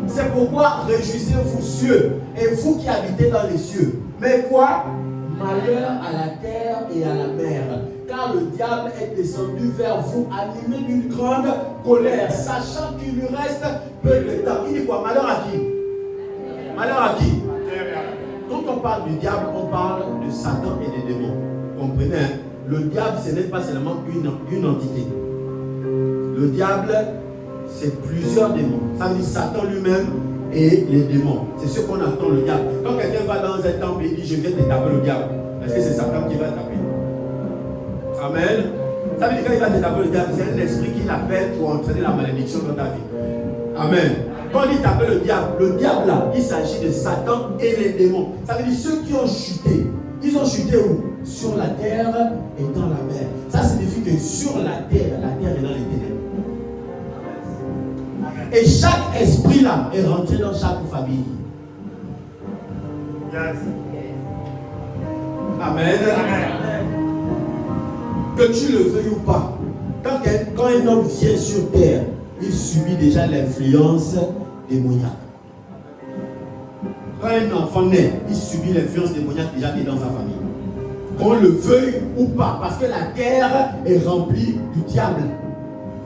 C'est pourquoi réjouissez-vous cieux, et vous qui habitez dans les cieux. Mais quoi? Malheur à la terre et à la mer, car le diable est descendu vers vous, animé d'une grande colère, sachant qu'il lui reste peu de temps. Il dit quoi? Malheur à qui? Malheur à qui? Quand on parle du diable, on parle de Satan et des démons. Comprenez, hein? Le diable, ce n'est pas seulement une entité. Le diable, c'est plusieurs démons. Ça veut dire Satan lui-même et les démons. C'est ce qu'on entend le diable. Quand quelqu'un va dans un temple et dit je viens de taper le diable, est-ce que c'est Satan qui va taper? Amen. Ça veut dire quand il va te taper le diable, c'est un esprit qui l'appelle pour entraîner la malédiction dans ta vie. Amen. Quand il t'appelle le diable là, il s'agit de Satan et les démons. Ça veut dire ceux qui ont chuté. Ils ont chuté où? Sur la terre et dans la mer. Ça signifie que sur la terre est dans les ténèbres. Et chaque esprit là est rentré dans chaque famille. Yes. Amen. Amen. Que tu le veuilles ou pas, quand un homme vient sur terre, il subit déjà l'influence démoniaque. Quand un enfant naît, il subit l'influence démoniaque déjà qui est dans sa famille. Qu'on le veuille ou pas, parce que la terre est remplie du diable.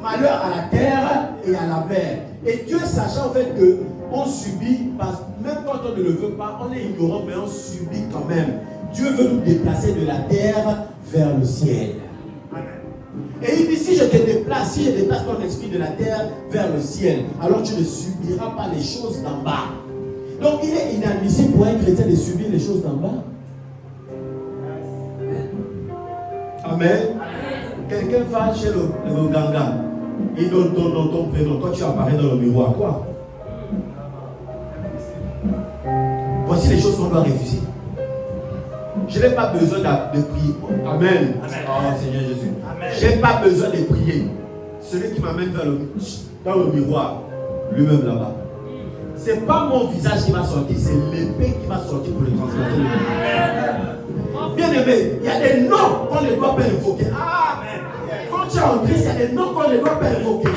Malheur à la terre et à la mer. Et Dieu sachant en fait que on subit, même quand on ne le veut pas, on est ignorant, mais on subit quand même. Dieu veut nous déplacer de la terre vers le ciel. Et il dit, si je déplace ton esprit de la terre vers le ciel, alors tu ne subiras pas les choses d'en bas. Donc il est inadmissible pour un chrétien de subir les choses d'en bas. Amen. Quelqu'un va chez le ganga, il donne ton prénom, toi tu apparais dans le miroir, quoi. Voici les choses qu'on doit refuser. Je n'ai pas besoin de prier. Amen. Oh Seigneur Jésus. Je n'ai pas besoin de prier. Celui qui m'amène dans le miroir, lui-même là-bas. Ce n'est pas mon visage qui va sortir, c'est l'épée qui va sortir pour le transformer. Bien aimé, il y a des noms qu'on ne doit pas invoquer. Ah, quand tu es en Christ, il y a des noms qu'on ne doit pas invoquer.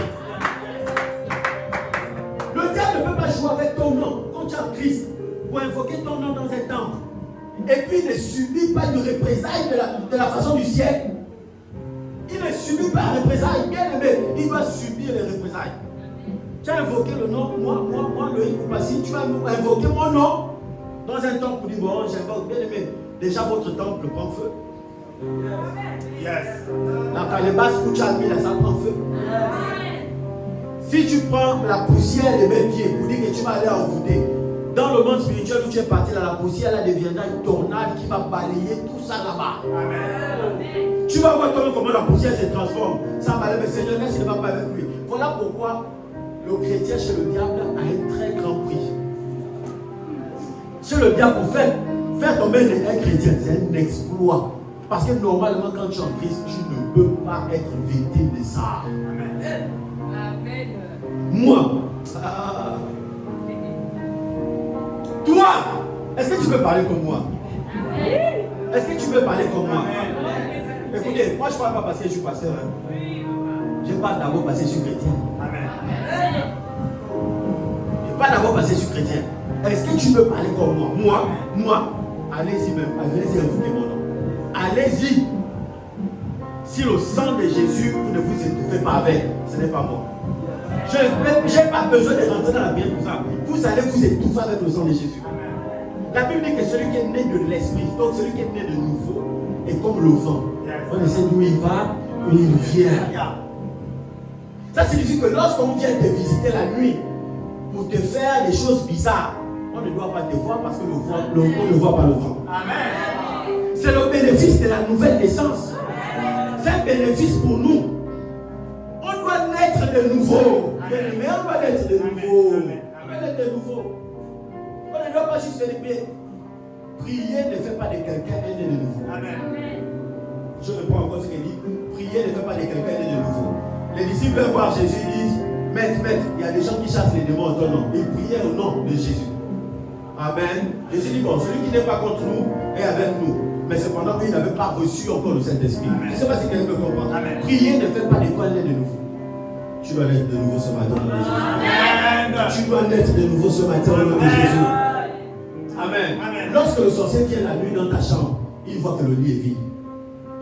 Le diable ne peut pas jouer avec ton nom quand tu es en Christ pour invoquer ton nom dans un temple. Et puis il ne subit pas une représailles de la façon du ciel. Il ne subit pas la représailles. Bien aimé, il doit subir les représailles. Tu as invoqué le nom, moi, le si tu vas invoquer mon nom dans un temple pour dire, bon, j'invoque, bien aimé, déjà votre temple prend feu. Yes. La calebasse où tu as mis là, ça prend feu. Si tu prends la poussière de mes pieds pour dire que tu vas aller envoûter, dans le monde spirituel où tu es parti, là, la poussière là deviendra une tornade qui va balayer tout ça là-bas. Amen. Tu vas voir comment la poussière se transforme. Ça va aller, mais Seigneur, laisse, il ne va pas avec lui. Voilà pourquoi le chrétien chez le diable a un très grand prix. Chez le diable, pour faire tomber un chrétien, c'est un exploit. Parce que normalement, quand tu es en Christ, tu ne peux pas être victime de ça. Amen. Amen. Moi, toi, est-ce que tu peux parler comme moi? Est-ce que tu peux parler comme moi? Écoutez, moi je ne parle pas parce que je suis pasteur. Hein. Je parle d'abord parce que je suis chrétien. Je parle d'abord parce que je suis chrétien. Est-ce que tu peux parler comme moi? Moi, allez-y même, allez-y invoquer mon nom. Allez-y. Si le sang de Jésus, vous ne vous étouffez pas avec, ce n'est pas moi. Je n'ai pas besoin de rentrer dans la bière pour ça. Vous allez vous étouffer avec le sang de Jésus. La Bible dit que celui qui est né de l'esprit, donc celui qui est né de nouveau, est comme le vent. On sait d'où il va, où il vient. Ça signifie que lorsqu'on vient te visiter la nuit pour te faire des choses bizarres, on ne doit pas te voir parce que on ne voit pas le vent. C'est le bénéfice de la nouvelle naissance. C'est un bénéfice pour nous. On doit naître de nouveau. Mais on doit naître de nouveau. On doit naître de nouveau. On ne doit pas juste faire des prières. Prier ne fait pas de quelqu'un un né de nouveau. Amen. Je reprends encore ce qu'il dit. Prier ne fait pas de quelqu'un un né de nouveau. Les disciples veulent voir Jésus, ils disent, Maître, il y a des gens qui chassent les démons en ton nom. Ils priaient au nom de Jésus. Amen. Jésus dit, bon, celui qui n'est pas contre nous est avec nous. Mais cependant, il n'avait pas reçu encore le Saint-Esprit. Je ne sais pas si quelqu'un peut comprendre. Prier ne fait pas de toi un né de nouveau. Tu dois naître de nouveau ce matin au nom de Jésus. Tu dois naître de nouveau ce matin au nom de Jésus. Amen. Lorsque le sorcier vient la nuit dans ta chambre, il voit que le lit est vide.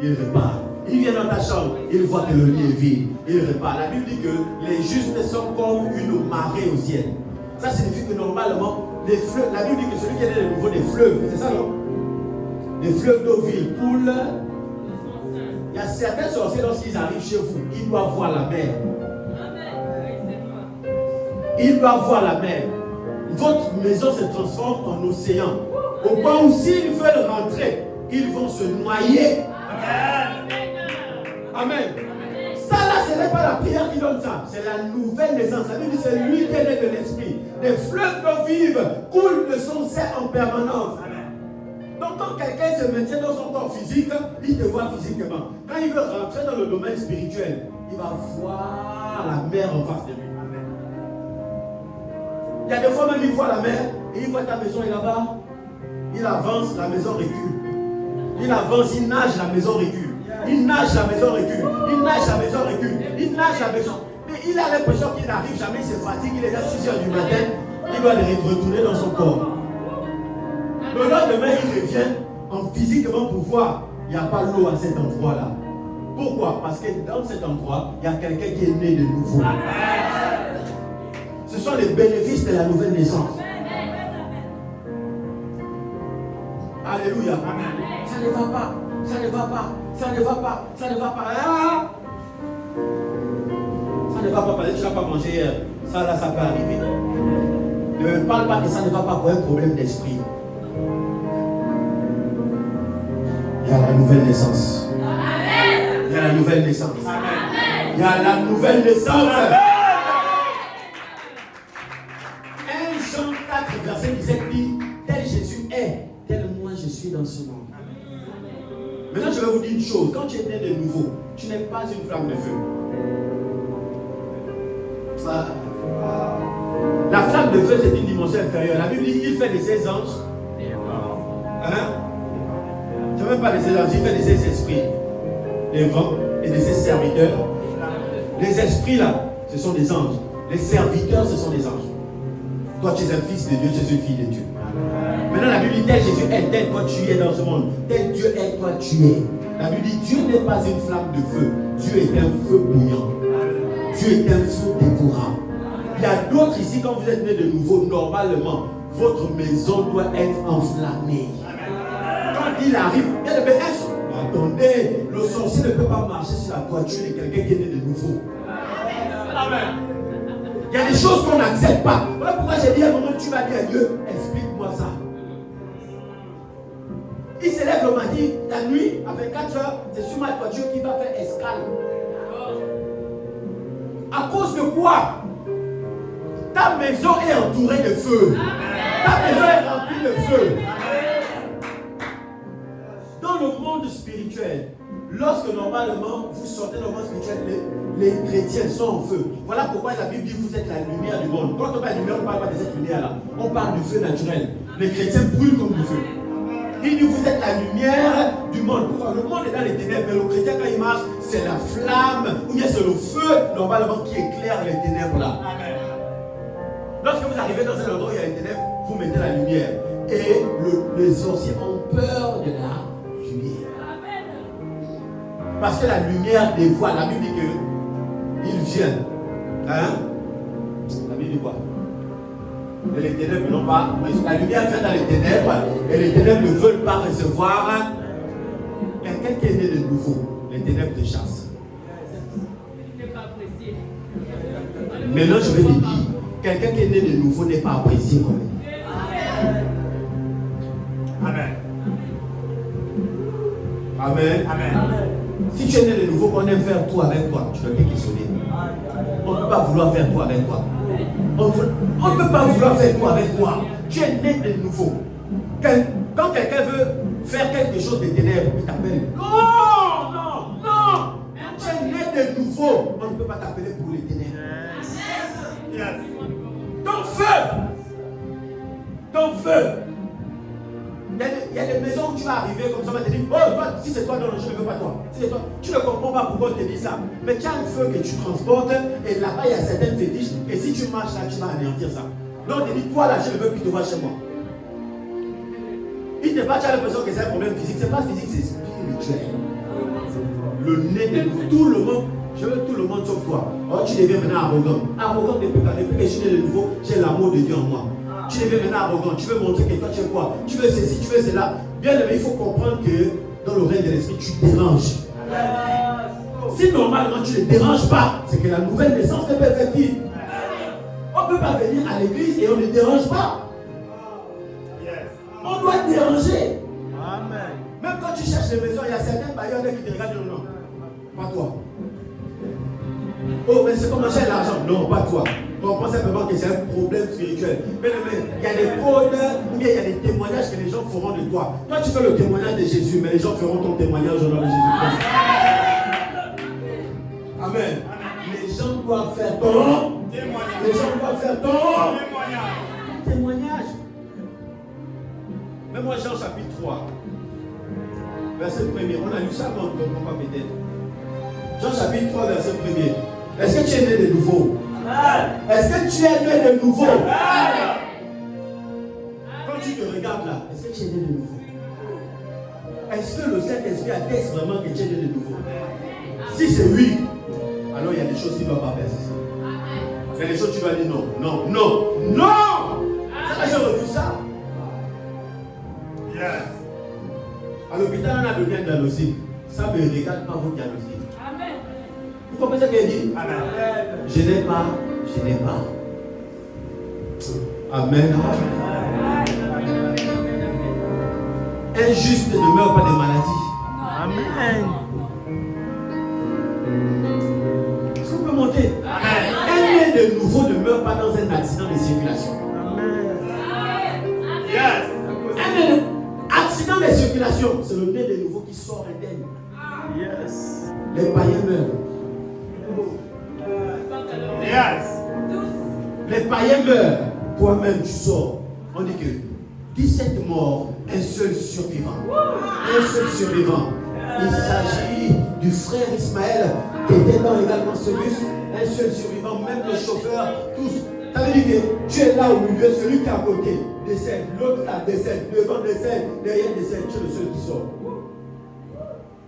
Il repart. Il vient dans ta chambre, il voit que le lit est vide. Il repart. La Bible dit que les justes sont comme une marée au ciel. Ça signifie que normalement, les fleuves, la Bible dit que celui qui est né de nouveau des fleuves, c'est ça non? Les fleuves d'eau vive coulent. Il y a certains sorciers, lorsqu'ils arrivent chez vous, ils doivent voir la mer. Ils doivent voir la mer. Votre maison se transforme en océan. Au point où s'ils veulent rentrer, ils vont se noyer. Amen. Ça là, ce n'est pas la prière qui donne ça. C'est la nouvelle naissance. La Bible dit c'est lui qui est né de l'esprit. Des fleuves d'eau vive coulent de son sein en permanence. Donc quand quelqu'un se maintient dans son corps physique, il te voit physiquement. Quand il veut rentrer dans le domaine spirituel, il va voir la mer en face de lui. Il y a des fois même il voit la mer et il voit ta maison est là-bas. Il avance, la maison recule. Il avance, il nage, la maison recule. Il nage, la maison recule. Il nage, la maison recule. Il nage, la maison. Mais il a l'impression qu'il n'arrive jamais, il se fatigue, il est à 6 h du matin. Il doit retourner dans son corps. Le lendemain, il revient physiquement pour voir. Il n'y a pas l'eau à cet endroit-là. Pourquoi? Parce que dans cet endroit, il y a quelqu'un qui est né de nouveau. Ce sont les bénéfices de la nouvelle naissance. Alléluia. Ça ne va pas. Ça ne va pas. Ça ne va pas. Ça ne va pas. Ah! Ça ne va pas parce que tu n'as pas mangé hier. Ça là, ça peut arriver. Ne me parle pas que ça ne va pas pour un problème d'esprit. Il y a la nouvelle naissance. Il y a la nouvelle naissance. Il y a la nouvelle naissance. 1 Jean 4, verset 17 dit, tel Jésus est, tel moi je suis dans ce monde. Maintenant je vais vous dire une chose, quand tu es né de nouveau, tu n'es pas une flamme de feu. La flamme de feu c'est une dimension inférieure. La Bible dit, il fait de ses anges. C'est même pas de ses anges, il fait de ses esprits. Les vents et de ses serviteurs. Les esprits là, ce sont des anges. Les serviteurs, ce sont des anges. Toi, tu es un fils de Dieu, tu es une fille de Dieu. Maintenant, la Bible dit, tel Jésus est, tel toi tu es dans ce monde. Tel Dieu est, toi tu es. La Bible dit, Dieu n'est pas une flamme de feu. Dieu est un feu bouillant. Dieu est un feu dévorant. Il y a d'autres ici, quand vous êtes nés de nouveau, normalement, votre maison doit être enflammée. Quand il arrive, il y a des BS. Attendez, le sorcier ne peut pas marcher sur la toiture de quelqu'un qui est né de nouveau. Amen. Il y a des choses qu'on n'accepte pas. Voilà pourquoi j'ai dit à un moment, tu vas dire à Dieu, explique-moi ça. Il se lève le matin, la nuit, à 24 heures, c'est sur ma toiture qu'il va faire escale. À cause de quoi? Ta maison est entourée de feu. Ta maison est remplie de feu. Dans le monde spirituel, lorsque normalement vous sortez dans le monde spirituel, les chrétiens sont en feu. Voilà pourquoi la Bible dit que vous êtes la lumière du monde. Quand on parle de lumière, on ne parle pas de cette lumière-là. On parle du feu naturel. Les chrétiens brûlent comme du feu. Il dit vous êtes la lumière du monde. Pourquoi? Le monde est dans les ténèbres, mais le chrétien quand il marche, c'est la flamme, ou bien c'est le feu normalement qui éclaire les ténèbres là. Lorsque vous arrivez dans un endroit où il y a les ténèbres, vous mettez la lumière. Et les sorciers ont peur de la lumière. Parce que la lumière dévoile. La Bible dit qu'il vient. Hein? La Bible dit quoi? Et les ténèbres n'ont pas. La lumière vient dans les ténèbres. Et les ténèbres ne veulent pas recevoir quelqu'un qui est né de nouveau. Les ténèbres te chassent. Maintenant, je vais te dire, quelqu'un qui est né de nouveau n'est pas apprécié quand même. Amen. Amen. Amen. Si tu es né de nouveau, qu'on aime faire tout avec toi, tu ne peux pas questionner. On ne peut pas vouloir faire tout avec toi. On ne peut pas vouloir faire tout avec toi. Tu es né de nouveau. Quand quelqu'un veut faire quelque chose de ténèbres, il t'appelle. Non, non, non. Tu es né de nouveau. On ne peut pas t'appeler pour les ténèbres. Yes. Ton feu. Ton feu. Il y a des maisons où tu vas arriver comme ça, on va te dire, oh, toi, si c'est toi, non, je ne veux pas toi. Si c'est toi, tu ne comprends pas pourquoi on te dit ça. Mais tu as un feu que tu transportes, et là-bas, il y a certaines fétiches, et si tu marches là, tu vas anéantir ça. Donc, on te dit, toi là, je ne veux plus te voir chez moi. Il n'est pas, tu as l'impression que c'est un problème physique. C'est pas physique, c'est spirituel. Le nez de tout le monde, je veux tout le monde sauf toi. Oh, tu deviens maintenant arrogant. Arrogant depuis que je suis né de nouveau, j'ai l'amour de Dieu en moi. Tu deviens maintenant arrogant, tu veux montrer que toi tu es quoi? Tu veux ceci, tu veux cela. Bien aimé, il faut comprendre que dans le règne de l'esprit, tu déranges. Si normalement tu ne déranges pas, c'est que la nouvelle naissance n'est pas effective. On ne peut pas venir à l'église et on ne dérange pas. On doit déranger. Amen. Même quand tu cherches les maisons, il y a certains bailleurs qui te regardent, non, pas toi. Oh, mais c'est comment j'ai l'argent. Non, pas toi. On pense simplement que c'est un problème spirituel. Mais il y a des codes, ou bien il y a des témoignages que les gens feront de toi. Toi, tu fais le témoignage de Jésus, mais les gens feront ton témoignage au nom de Jésus-Christ. Amen. Les gens doivent faire ton témoignage. Les gens doivent faire ton témoignage. Mais moi, Jean chapitre 3, verset 1er. On a lu ça avant, on ne comprend pas peut-être. Jean chapitre 3, verset 1er. Est-ce que tu es né de nouveau? Est-ce que tu es né de nouveau? Quand tu te regardes là, est-ce que tu es né de nouveau? Est-ce que le Saint-Esprit atteste vraiment que tu es né de nouveau? Si c'est oui, alors il y a des choses qui ne doivent pas persister. Il y a des choses que tu dois dire non, non, non, non! Ça, j'ai revu ça. Yes. À l'hôpital, on a donné un diagnostic. Ça ne me regarde pas votre diagnostic. Amen. Vous comprenez ce qu'elle dit? Amen. Je n'ai pas, je n'ai pas. Amen. Un juste ne meurt pas de maladie. Amen. Est-ce qu'on peut monter? Amen. Un né de nouveau ne meurt pas dans un accident de circulation. Yes. Un né accident de circulation, c'est le né de nouveau qui sort indemne. Yes. Les païens meurent. Yes. Les païens meurent. Toi-même, tu sors. On dit que 17 morts, un seul survivant. Un seul survivant. Il s'agit du frère Ismaël qui était dans également ce bus. Un seul survivant, même le chauffeur, tous. Ça veut dire que tu es là au milieu, celui qui est à côté décède, l'autre là décède, devant décède, derrière décède, tu es le seul qui sort.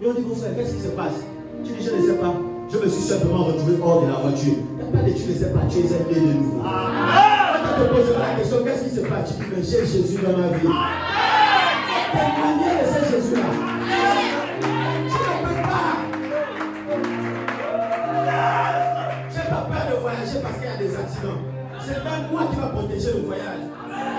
Et on dit, mon frère, qu'est-ce qui se passe? Tu dis, je ne sais pas. Je me suis simplement retrouvé hors de la voiture. Il n'y a pas de tu ne sais pas, tu es né de nouveau. Quand tu te poses la question, qu'est-ce qui se passe? Tu dis, mais j'ai Jésus dans ma vie. Témoigner de ce Jésus-là. Tu ne peux pas. Je n'ai pas peur de voyager parce qu'il y a des accidents. C'est même moi qui va protéger le voyage.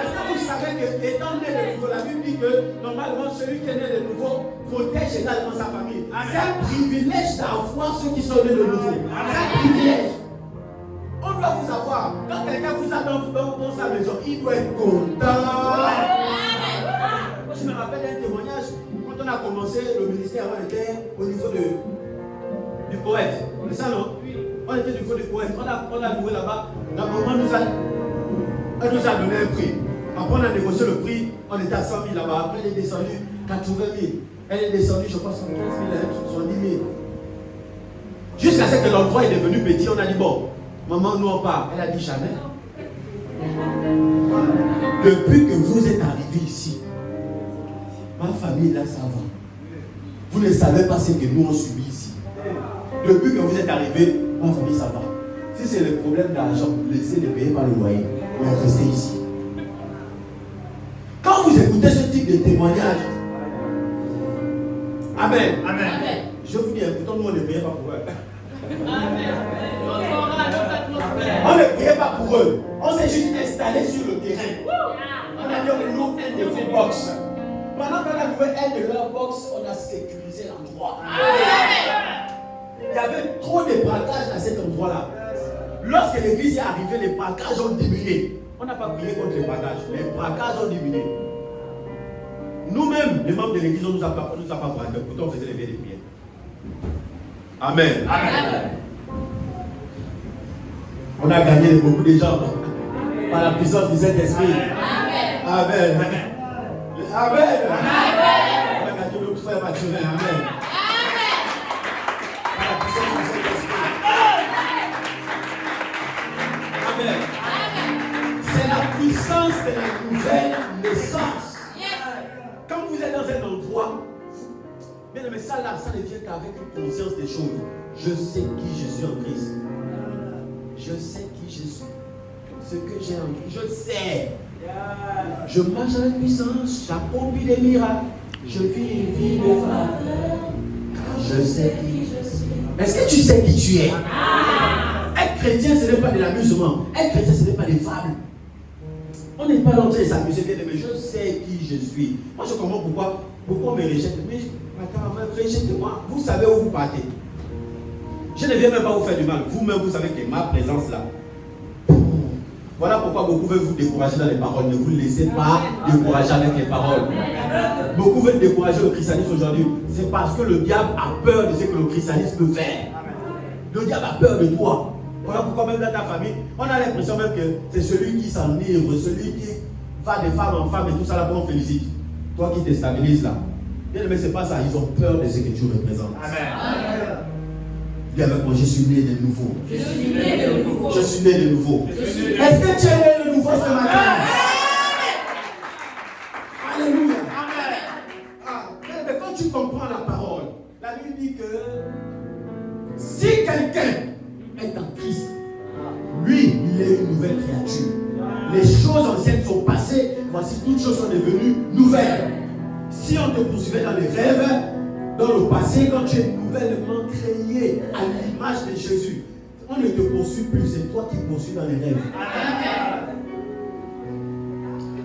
Est-ce que vous savez que, étant né de nouveau, la Bible dit que normalement celui qui est né de nouveau protège également sa famille. C'est un privilège d'avoir ceux qui sont nés de nouveau. C'est un privilège. On doit vous avoir. Quand quelqu'un vous a dans sa maison, il doit être content. Moi, je me rappelle d'un témoignage. Quand on a commencé le ministère, on était au niveau du poète. C'est ça, non? On était au niveau du poète. On a loué là-bas. La maman nous a donné un prix. Après, on a négocié le prix. On était à 100 000 là-bas. Après, elle est descendue 80 000. Elle est descendue, je crois, 115 000, 70 000. Jusqu'à ce que l'endroit est devenu petit, on a dit bon, maman, nous on part. Elle a dit jamais. Depuis que vous êtes arrivé ici, ma famille là, ça va. Vous ne savez pas ce que nous on subit ici. Depuis que vous êtes arrivé, ma famille, ça va. Si c'est le problème d'argent, laissez les payer par le loyer. Mais restez ici. Quand vous écoutez ce type de témoignage, Amen. Amen. Je vous dis, écoutons, nous on ne payait pas pour eux. Amen. On ne payait pas pour eux. On s'est juste installé sur le terrain. On a dit on ouvre un de vos box. Pendant qu'on a ouvert un de leurs box, on a sécurisé l'endroit. Il y avait trop de braquages à cet endroit-là. Lorsque l'église est arrivée, les braquages ont diminué. On n'a pas prié contre les braquages. Les braquages ont diminué. Nous-mêmes, les membres de l'église, on ne nous a pas braqués. Pourtant, on faisait les veillées de prière. Amen. Amen. On a gagné beaucoup de gens par la puissance du Saint-Esprit. Amen. Amen. Amen. On a gagné notre frère Mathurin. Amen. Par la puissance du Saint-Esprit. Amen. C'est la puissance de la nouvelle naissance. Quand vous êtes dans un endroit, bien mais ça là, ça ne vient qu'avec une conscience des choses. Je sais qui je suis en Christ. Je sais qui je suis. Ce que j'ai en Christ, je sais. Je marche avec puissance, j'accomplis des miracles. Je vis une vie de faveur. Car je sais qui je suis. Est-ce que tu sais qui tu es? Être chrétien, ce n'est pas de l'amusement. Être chrétien, ce n'est pas des fables. On n'est pas dans de s'amuser, mais je sais qui je suis. Moi, je comprends pourquoi on me rejette. Mais attends, rejetez-moi. Vous savez où vous partez. Je ne viens même pas vous faire du mal. Vous-même, vous savez que ma présence là. Voilà pourquoi beaucoup veulent vous décourager dans les paroles. Ne vous laissez pas décourager avec les paroles. Beaucoup veulent décourager le christianisme aujourd'hui. C'est parce que le diable a peur de ce que le christianisme peut faire. Le diable a peur de toi. Voilà pourquoi même dans ta famille, on a l'impression même que c'est celui qui s'enivre, celui qui va de femme en femme et tout ça là qu'on félicite. Toi qui te stabilises là. Bien aimé, c'est pas ça. Ils ont peur de ce que tu représentes. Amen. Dis avec moi, je suis né de nouveau. Je suis né de nouveau. Je suis né de nouveau. Je suis né. Est-ce que tu es né de nouveau ce matin? Alléluia. Ah, mais quand tu comprends la parole, la Bible dit que si quelqu'un est en Christ, lui, il est une nouvelle créature. Les choses anciennes sont passées, voici toutes choses sont devenues nouvelles. Si on te poursuivait dans les rêves, dans le passé, quand tu es nouvellement créé à l'image de Jésus, on ne te poursuit plus, c'est toi qui poursuis dans les rêves.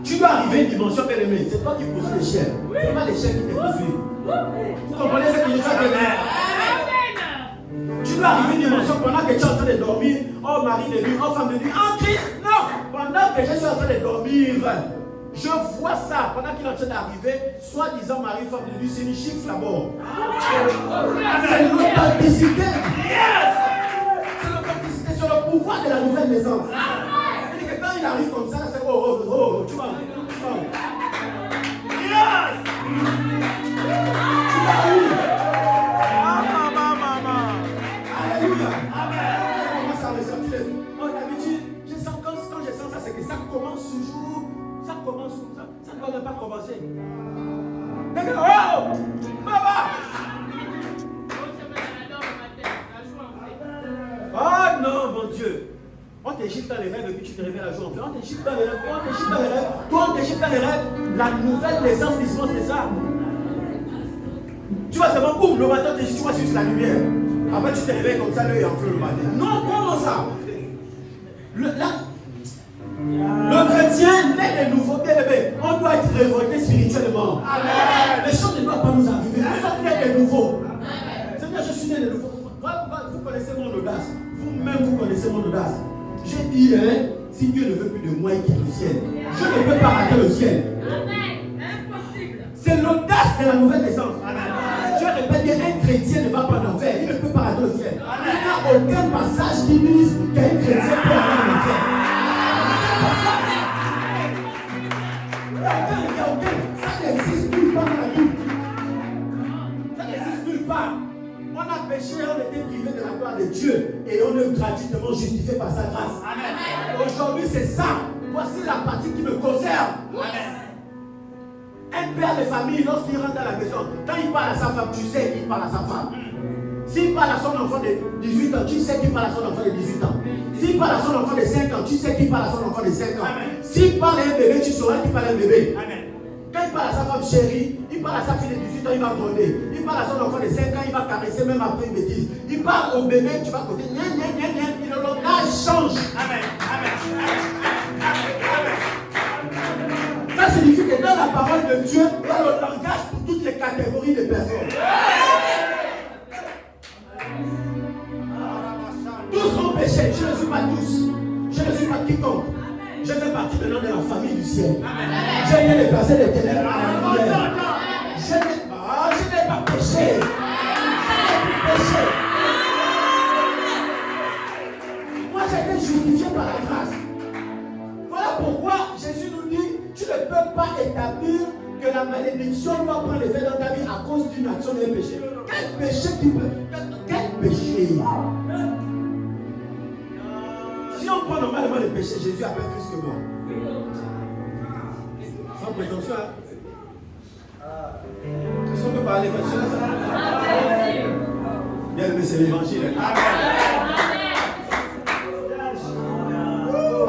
Tu dois arriver à une dimension bien aimée, c'est toi qui poursuis les chiens. Ce n'est pas les chiens qui te poursuivent. Vous comprenez ce que je suis en train de dire? Tu dois arriver à une dimension pendant que tu es en train de dormir, oh mari de nuit, oh femme de nuit, en Christ, non! Pendant que je suis en train de dormir, je vois ça pendant qu'il est en train d'arriver, soi-disant mari, femme de nuit, c'est une chiffre là-bas. C'est l'authenticité. C'est l'authenticité sur le pouvoir de la nouvelle naissance. Et que quand il arrive comme ça, c'est oh, tu vois. Yes! Tu vas où? Alléluia. On commence à ressentir les... D'habitude, je sens quand je sens ça, c'est que ça commence toujours. Ça commence comme ça. Ça ne doit même pas commencer. Oh! Papa! Oh non, mon Dieu! On te chiffre dans les rêves et puis tu te réveilles la joie en fait. On te chiffre dans les rêves, on te chiffre dans les rêves. Toi, on te chiffre dans les rêves. La nouvelle naissance dispense de ça. Tu vois, c'est bon, boum, le matin, tu vois juste la lumière. Après, tu te réveilles comme ça, l'œil en feu le matin. Non, comment ça? Le chrétien naît de nouveau, bien aimé. On doit être révolté spirituellement. Amen. Les choses ne doivent pas nous arriver. Nous sommes nés de nouveau. Seigneur, je suis né de nouveau. Vous connaissez mon audace. Vous-même, vous connaissez mon audace. J'ai dit, si Dieu ne veut plus de moi, il quitte le ciel. Je ne peux pas rater le ciel. Impossible. C'est l'audace de la nouvelle naissance. Je répète bien, un chrétien ne va pas en enfer. Il ne peut pas rater le ciel. Il n'y a aucun passage qui dise qu'un chrétien peut aller en enfer. Il n'y a aucun. Ça n'existe nulle part dans la Bible. Ça n'existe nulle part. On a péché, on était privé de la gloire de Dieu et on est gratuitement justifié par sa grâce. Amen. Aujourd'hui, c'est ça. Voici la partie qui me concerne. Amen. Un père de famille, lorsqu'il rentre dans la maison, quand il parle à sa femme, tu sais qu'il parle à sa femme. S'il parle à son enfant de 18 ans, tu sais qu'il parle à son enfant de 18 ans. S'il parle à son enfant de 5 ans, tu sais qu'il parle à son enfant de 5 ans. S'il parle à un bébé, tu sauras qu'il parle à un bébé. Amen. Quand il parle à sa femme chérie, il parle à sa fille de 18 ans, il va gronder. Il parle à son enfant de 5 ans, il va caresser même après une bêtise. Il parle au bébé, tu vas côté, le langage change. Amen. Amen. Ça signifie que dans la parole de Dieu, il y a le langage pour toutes les catégories de personnes. Tous ont péché, je ne suis pas tous. Je ne suis pas quiconque. Je fais partie maintenant de la famille du ciel. Je viens de placer les ténèbres à la lumière. Je n'ai pas péché. Moi, j'ai été justifié par la grâce. Voilà pourquoi Jésus nous dit, tu ne peux pas établir que la malédiction doit prendre effet dans ta vie à cause d'une action d'un péché. Quel péché qui peut... Quel péché? Si on prend normalement le péché, Jésus a fait plus que moi. Sans prétention, est-ce qu'on peut parler comme ça? Bien aimé, c'est l'évangile.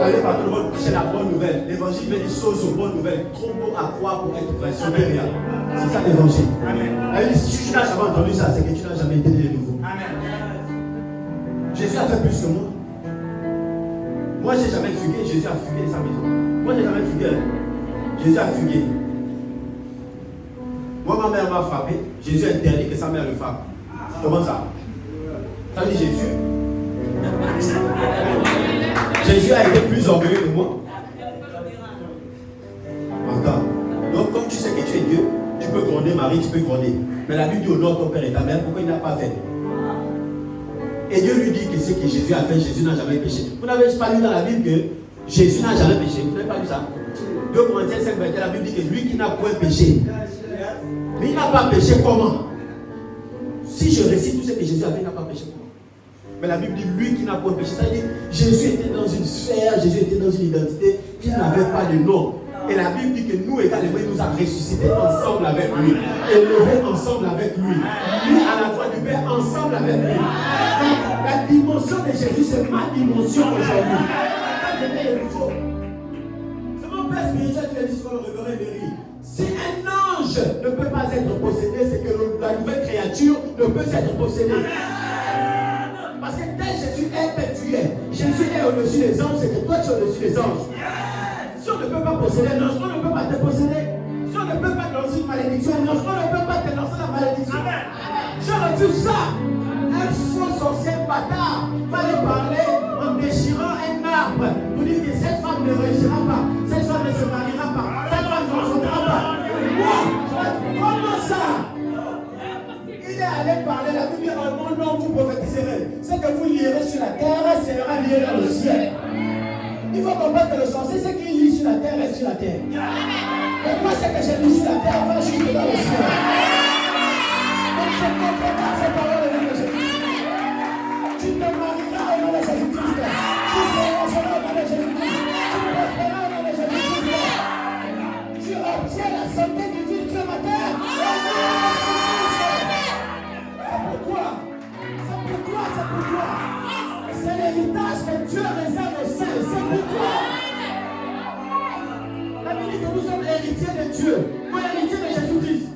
Allez par tout le monde, c'est la bonne nouvelle. L'évangile veut dire chose aux bonnes nouvelles. Trop beau à croire pour être vrai. C'est ça l'évangile. Amen. Si tu n'as jamais entendu ça, c'est que tu n'as jamais été né de nouveau. Amen. Jésus a fait plus que moi. Moi, j'ai jamais fugué. Jésus a fugué de sa maison. Moi, j'ai jamais fugué. Jésus a fugué. Moi, ma mère m'a frappé. Jésus a interdit que sa mère le frappe. Comment ça? Ça dit Jésus. Jésus a été plus orgueilleux que moi. Attends. Donc, comme tu sais que tu es Dieu, tu peux gronder Marie, tu peux gronder. Mais la Bible dit honore ton père et ta mère, pourquoi il n'a pas fait? Et Dieu lui dit que ce que Jésus a fait, Jésus n'a jamais péché. Vous n'avez pas lu dans la Bible que Jésus n'a jamais péché. Vous n'avez pas lu ça? 2 Corinthiens 5, 21, la Bible dit que lui qui n'a point péché. Mais il n'a pas péché comment? Si je récite tout ce que Jésus a fait, il n'a pas péché comment? Mais la Bible dit lui qui n'a point péché. Ça veut dire Jésus était dans une sphère, Jésus était dans une identité qui n'avait pas de nom. Et la Bible dit que nous également, il nous a ressuscités ensemble avec lui. Élevés ensemble avec lui. Lui à la droite du Père, ensemble avec lui. La dimension de Jésus, c'est ma dimension aujourd'hui. C'est mon père spirituel qui a dit sur le révérend Emery. Si un ange ne peut pas être possédé, c'est que la nouvelle créature ne peut être possédée. Parce que tel Jésus est, tel tu es. Jésus est au-dessus des anges, c'est que toi tu es au-dessus des anges. Si on ne peut pas posséder un ange, on ne peut pas te posséder. Si on ne peut pas te lancer une malédiction, un ange, on ne peut pas te lancer la malédiction. Je refuse ça. Un faux sorcier bâtard va aller parler en déchirant un arbre pour dire que cette femme ne réussira pas, cette femme ne se mariera pas, cette femme ne s'enfantera pas. Comment ça? Il est allé parler, la Bible dit en mon nom vous prophétiserez. Ce que vous lirez sur la terre sera lié dans le ciel. Il faut comprendre que le sorcier, ce qu'il lit sur la terre est sur la terre. Mais moi, ce que j'ai lu sur la terre va jusque dans le ciel. Donc je ne comprends pas ces paroles au nom de Jésus. Tu te marieras au nom de Jésus-Christ. Tu voyageras au nom de Jésus-Christ. Tu prospéreras au nom de Jésus-Christ. Tu obtiens la santé divine ce matin. C'est pourquoi. C'est l'héritage que Dieu réserve aux saints. C'est pourquoi. La Bible dit que nous sommes héritiers de Dieu, co-héritiers de Jésus-Christ.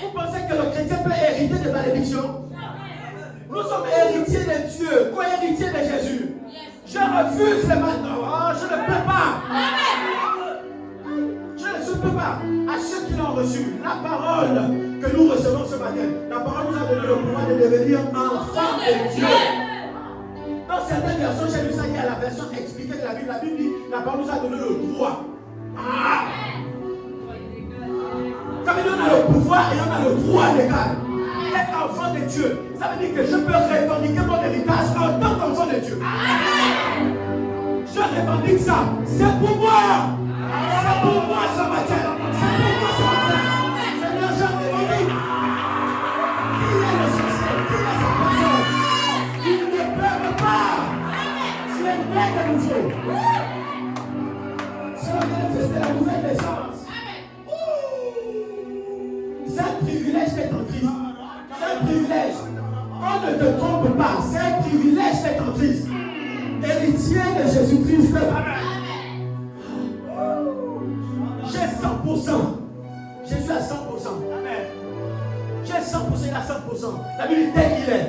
Vous pensez que le chrétien peut hériter de malédiction? Nous sommes héritiers de Dieu, co-héritiers de Jésus. Je refuse le mal. Oh, je ne peux pas. Je ne peux pas. À ceux qui l'ont reçu, la parole que nous recevons ce matin, la parole nous a donné le pouvoir de devenir enfants de Dieu. Dans certaines versions, j'ai lu ça, il y a la version expliquée de la Bible dit, la parole nous a donné le droit. Ça veut dire qu'on a le pouvoir et on a le droit légal. Être enfant de Dieu, ça veut dire que je peux revendiquer mon héritage en tant qu'enfant de Dieu. Je revendique ça. C'est pour moi. C'est pour moi ce matin. C'est pour moi ce matin. Seigneur, je revendique. Qui est le sorcier? Qui est sa personne? Il ne peut pas. Tu es né de nouveau. Cela manifeste la nouvelle naissance. C'est un privilège d'être en Christ. C'est un privilège. On ne te trompe pas. C'est un privilège d'être en Christ. Héritier de Jésus-Christ. J'ai 100%. Jésus a 100%. J'ai 100%, il a 100%. La Bible dit tel qu'il est.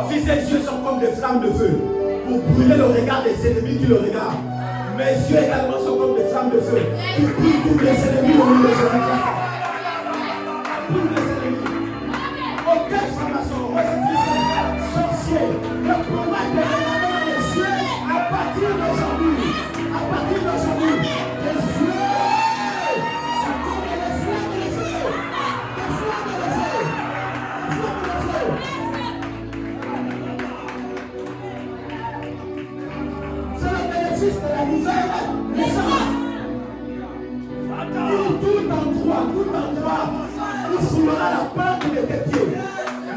Si ses yeux sont comme des flammes de feu, pour brûler le regard des ennemis qui le regardent. Mes yeux également sont comme des flammes de feu, qui brûlent tous les ennemis au nom de Jésus-Christ. Tous les ennemis. Aucun franc-maçon, sorcier, ne pourra te regarder dans les yeux à partir d'aujourd'hui. À partir d'aujourd'hui, les yeux, c'est comme des flammes de feu. Des flammes de feu. Des flammes de feu. C'est le bénéfice de la nouvelle naissance. Tout endroit, il foulera la porte de tes pieds.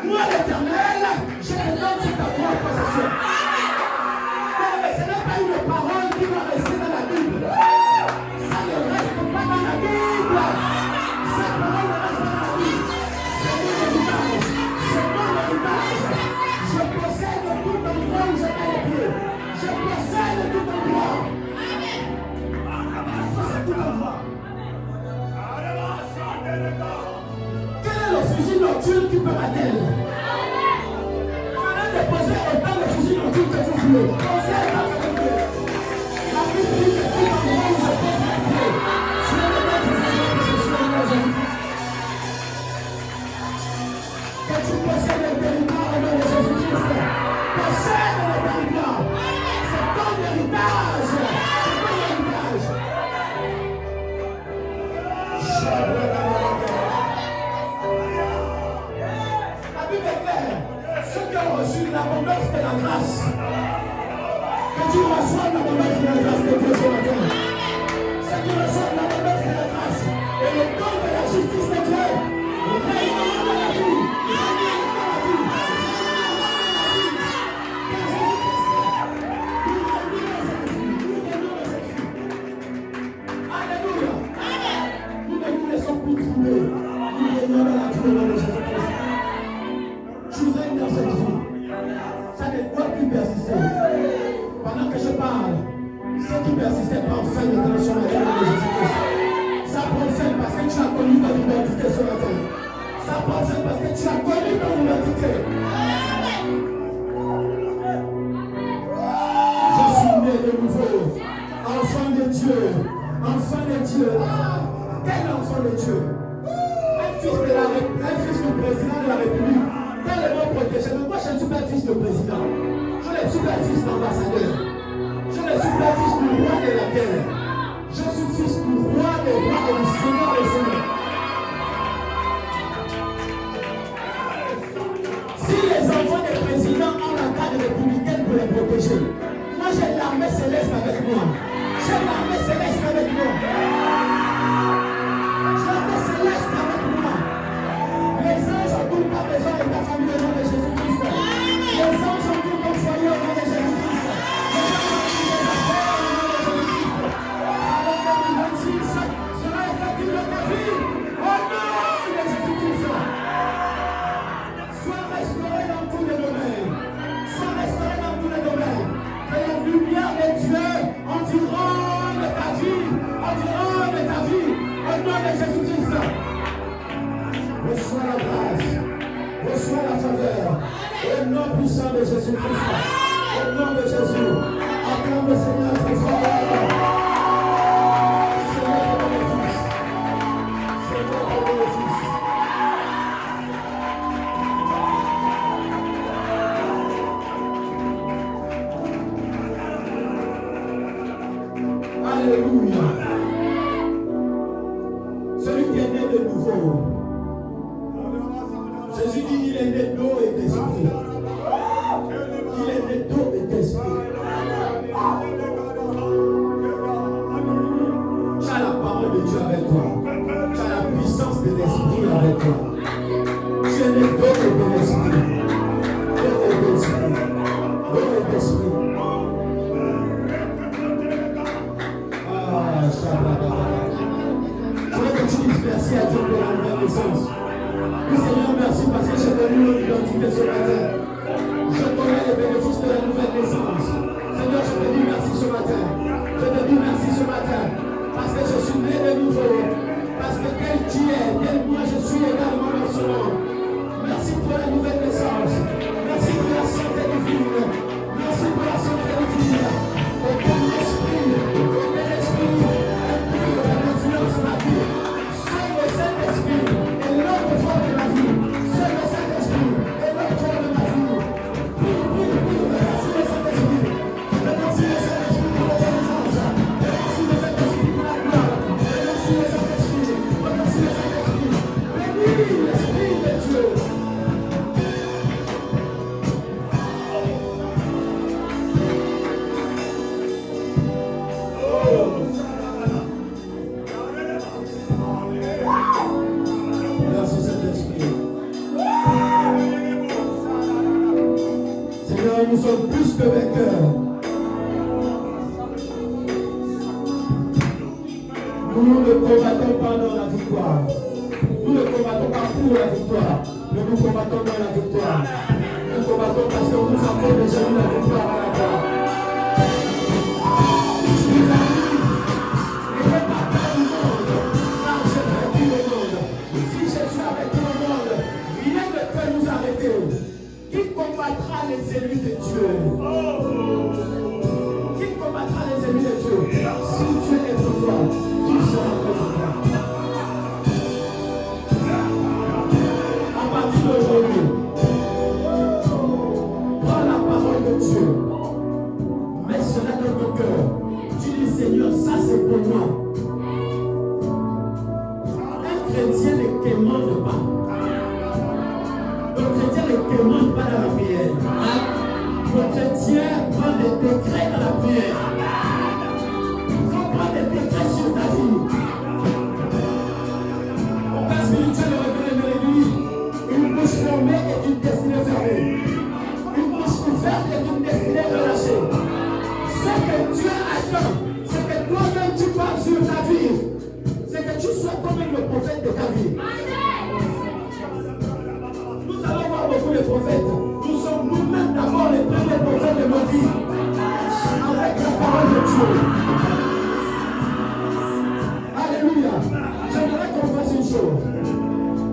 Moi, l'Éternel, je te donne cette voie en possession. Mais ce n'est pas une parole qui va rester dans la Bible. Ça ne reste pas dans la Bible. Cette parole ne reste pas dans la Bible. C'est mon héritage. C'est mon héritage. Je possède tout endroit où je mets les pieds. Je possède tout endroit. Je possède tout endroit. Quel est le fusil nocturne qui peut m'atteindre? Venez déposer autant de fusils nocturnes que vous voulez. Posez la Bible. La Bible dit que tout endroit où je pose mes pieds, je ne vais pas vous faire possession de Jésus-Christ. Que tu possèdes la grâce. Que tu reçoives l'abondance de la grâce de Dieu ce matin. Que tu reçoives l'abondance de la grâce. Et le don de la justice de Dieu. Règnera dans la vie. Alléluia. Nous ne nous laissons plus trouver. Nous régnons dans la vie de Jésus-Christ. Tu règnes dans cette vie. Ça ne doit plus persister. Pendant que je parle, ceux qui persistaient prophètent maintenant sur la vie de Jésus-Christ. Ça prophète parce que tu as connu ton identité ce matin. Ça prophète parce que tu as connu ton identité. Je suis né de nouveau. Enfant de Dieu. Enfant de Dieu. Ah, quel enfant de Dieu. Un fils du président de la République. Quel est mon protégé? Mais moi je ne suis pas fils de président. Je ne suis pas fils d'ambassadeur. Je ne suis pas fils du roi de la terre. Je suis fils du roi des rois et du Seigneur des seigneurs. Si les enfants des présidents ont la garde républicaine pour les protéger, moi j'ai l'armée céleste avec moi. J'ai l'armée céleste avec moi. J'ai l'armée céleste avec moi. Les anges ont tout ta maison et ta famille au nom de Jésus-Christ. Les anges ont tout ton foyer au nom de Jésus-Christ. Les anges ont tout tes affaires au nom de Jésus-Christ. Alors 2026 sera effectif de ta vie au nom de Jésus-Christ. Sois restauré dans tous les domaines. Sois restauré dans tous les domaines. Que la lumière de Dieu environne ta vie. Environne ta vie au nom de Jésus-Christ. Reçois la grâce, reçois la faveur, au nom puissant de Jésus-Christ, au nom de Jésus, acclame le Seigneur très fort. Seigneur de mon Fils, Seigneur de mon Fils. Alléluia. Celui qui est né de nouveau. Jésus dit il est né d'eau et d'esprit. Il est né d'eau et d'esprit. Tu as la parole de Dieu avec toi. Tu as la puissance de l'esprit avec toi. Tu es né d'eau et de l'esprit. D'eau et d'esprit. D'eau et d'esprit. Ah, Shabbat. Je veux que tu dises merci à Dieu pour la nouvelle naissance. Seigneur, merci parce que j'ai donné mon identité ce matin. Je connais les bénéfices de la nouvelle naissance. Seigneur, je te dis merci ce matin. Je te dis merci ce matin. Parce que je suis né de nouveau. Parce que tel tu es, tel moi je suis également dans ce monde. Merci pour la nouvelle naissance. Merci pour la santé divine. Merci pour la santé divine. Aucun esprit, implique dans l'influence de ma vie. Seul le Saint-Esprit est l'autre forme de ma vie. Seul le Saint-Esprit est l'autre forme de ma vie. Merci le Saint-Esprit. Merci le Saint-Esprit pour l'obéissance. Merci le Saint-Esprit pour la gloire. Merci le Saint-Esprit. Merci le Saint-Esprit. Bénis l'Esprit de Dieu. Merci Saint-Esprit. Seigneur, nous sommes plus que vainqueurs. Nous ne combattons pas dans la victoire. Nous ne combattons pas pour la victoire, mais nous combattons dans la victoire. Nous combattons parce que nous avons déjà eu la victoire à la croix. Je suis arrivé. Et je partage du monde, car j'ai vaincu le monde. Si je suis avec tout le monde, rien ne peut nous arrêter. Qui combattra les élus de Dieu? Qui combattra les élus de Dieu? Si Dieu est pour toi, qui sera contre toi? À partir d'aujourd'hui, prends la parole de Dieu. Mets cela dans ton cœur. Tu dis Seigneur, ça c'est pour moi. Un chrétien ne commande pas. Le chrétien ne commande pas dans la prière. Le décrets dans la prière. Il faut prendre des décrets sur ta vie. Mon père spirituel est revenu de l'église. Une bouche fermée est une destinée fermée. Une bouche ouverte est une destinée relâchée. Ce que Dieu attend, c'est que toi-même tu parles sur ta vie. C'est que tu sois toi-même le prophète de ta vie. Nous allons voir beaucoup de prophètes. Nous sommes nous-mêmes d'abord les premiers prophètes de nos vies. Avec la parole de Dieu. Alléluia. J'aimerais qu'on fasse une chose.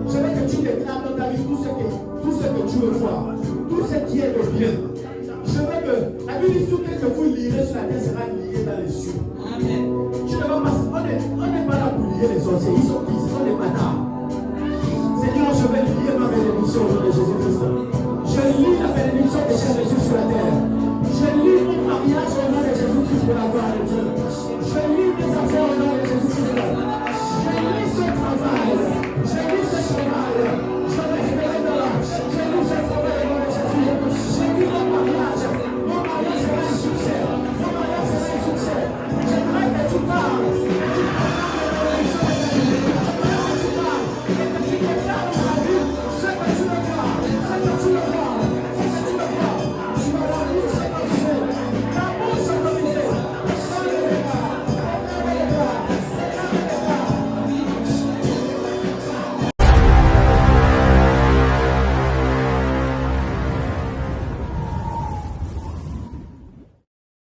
Je veux que tu déclares dans ta vie tout ce que tu veux voir. Tout ce qui est le bien. Je veux que la Bible dit tout ce que vous lirez sur la terre sera lié dans les cieux. Amen.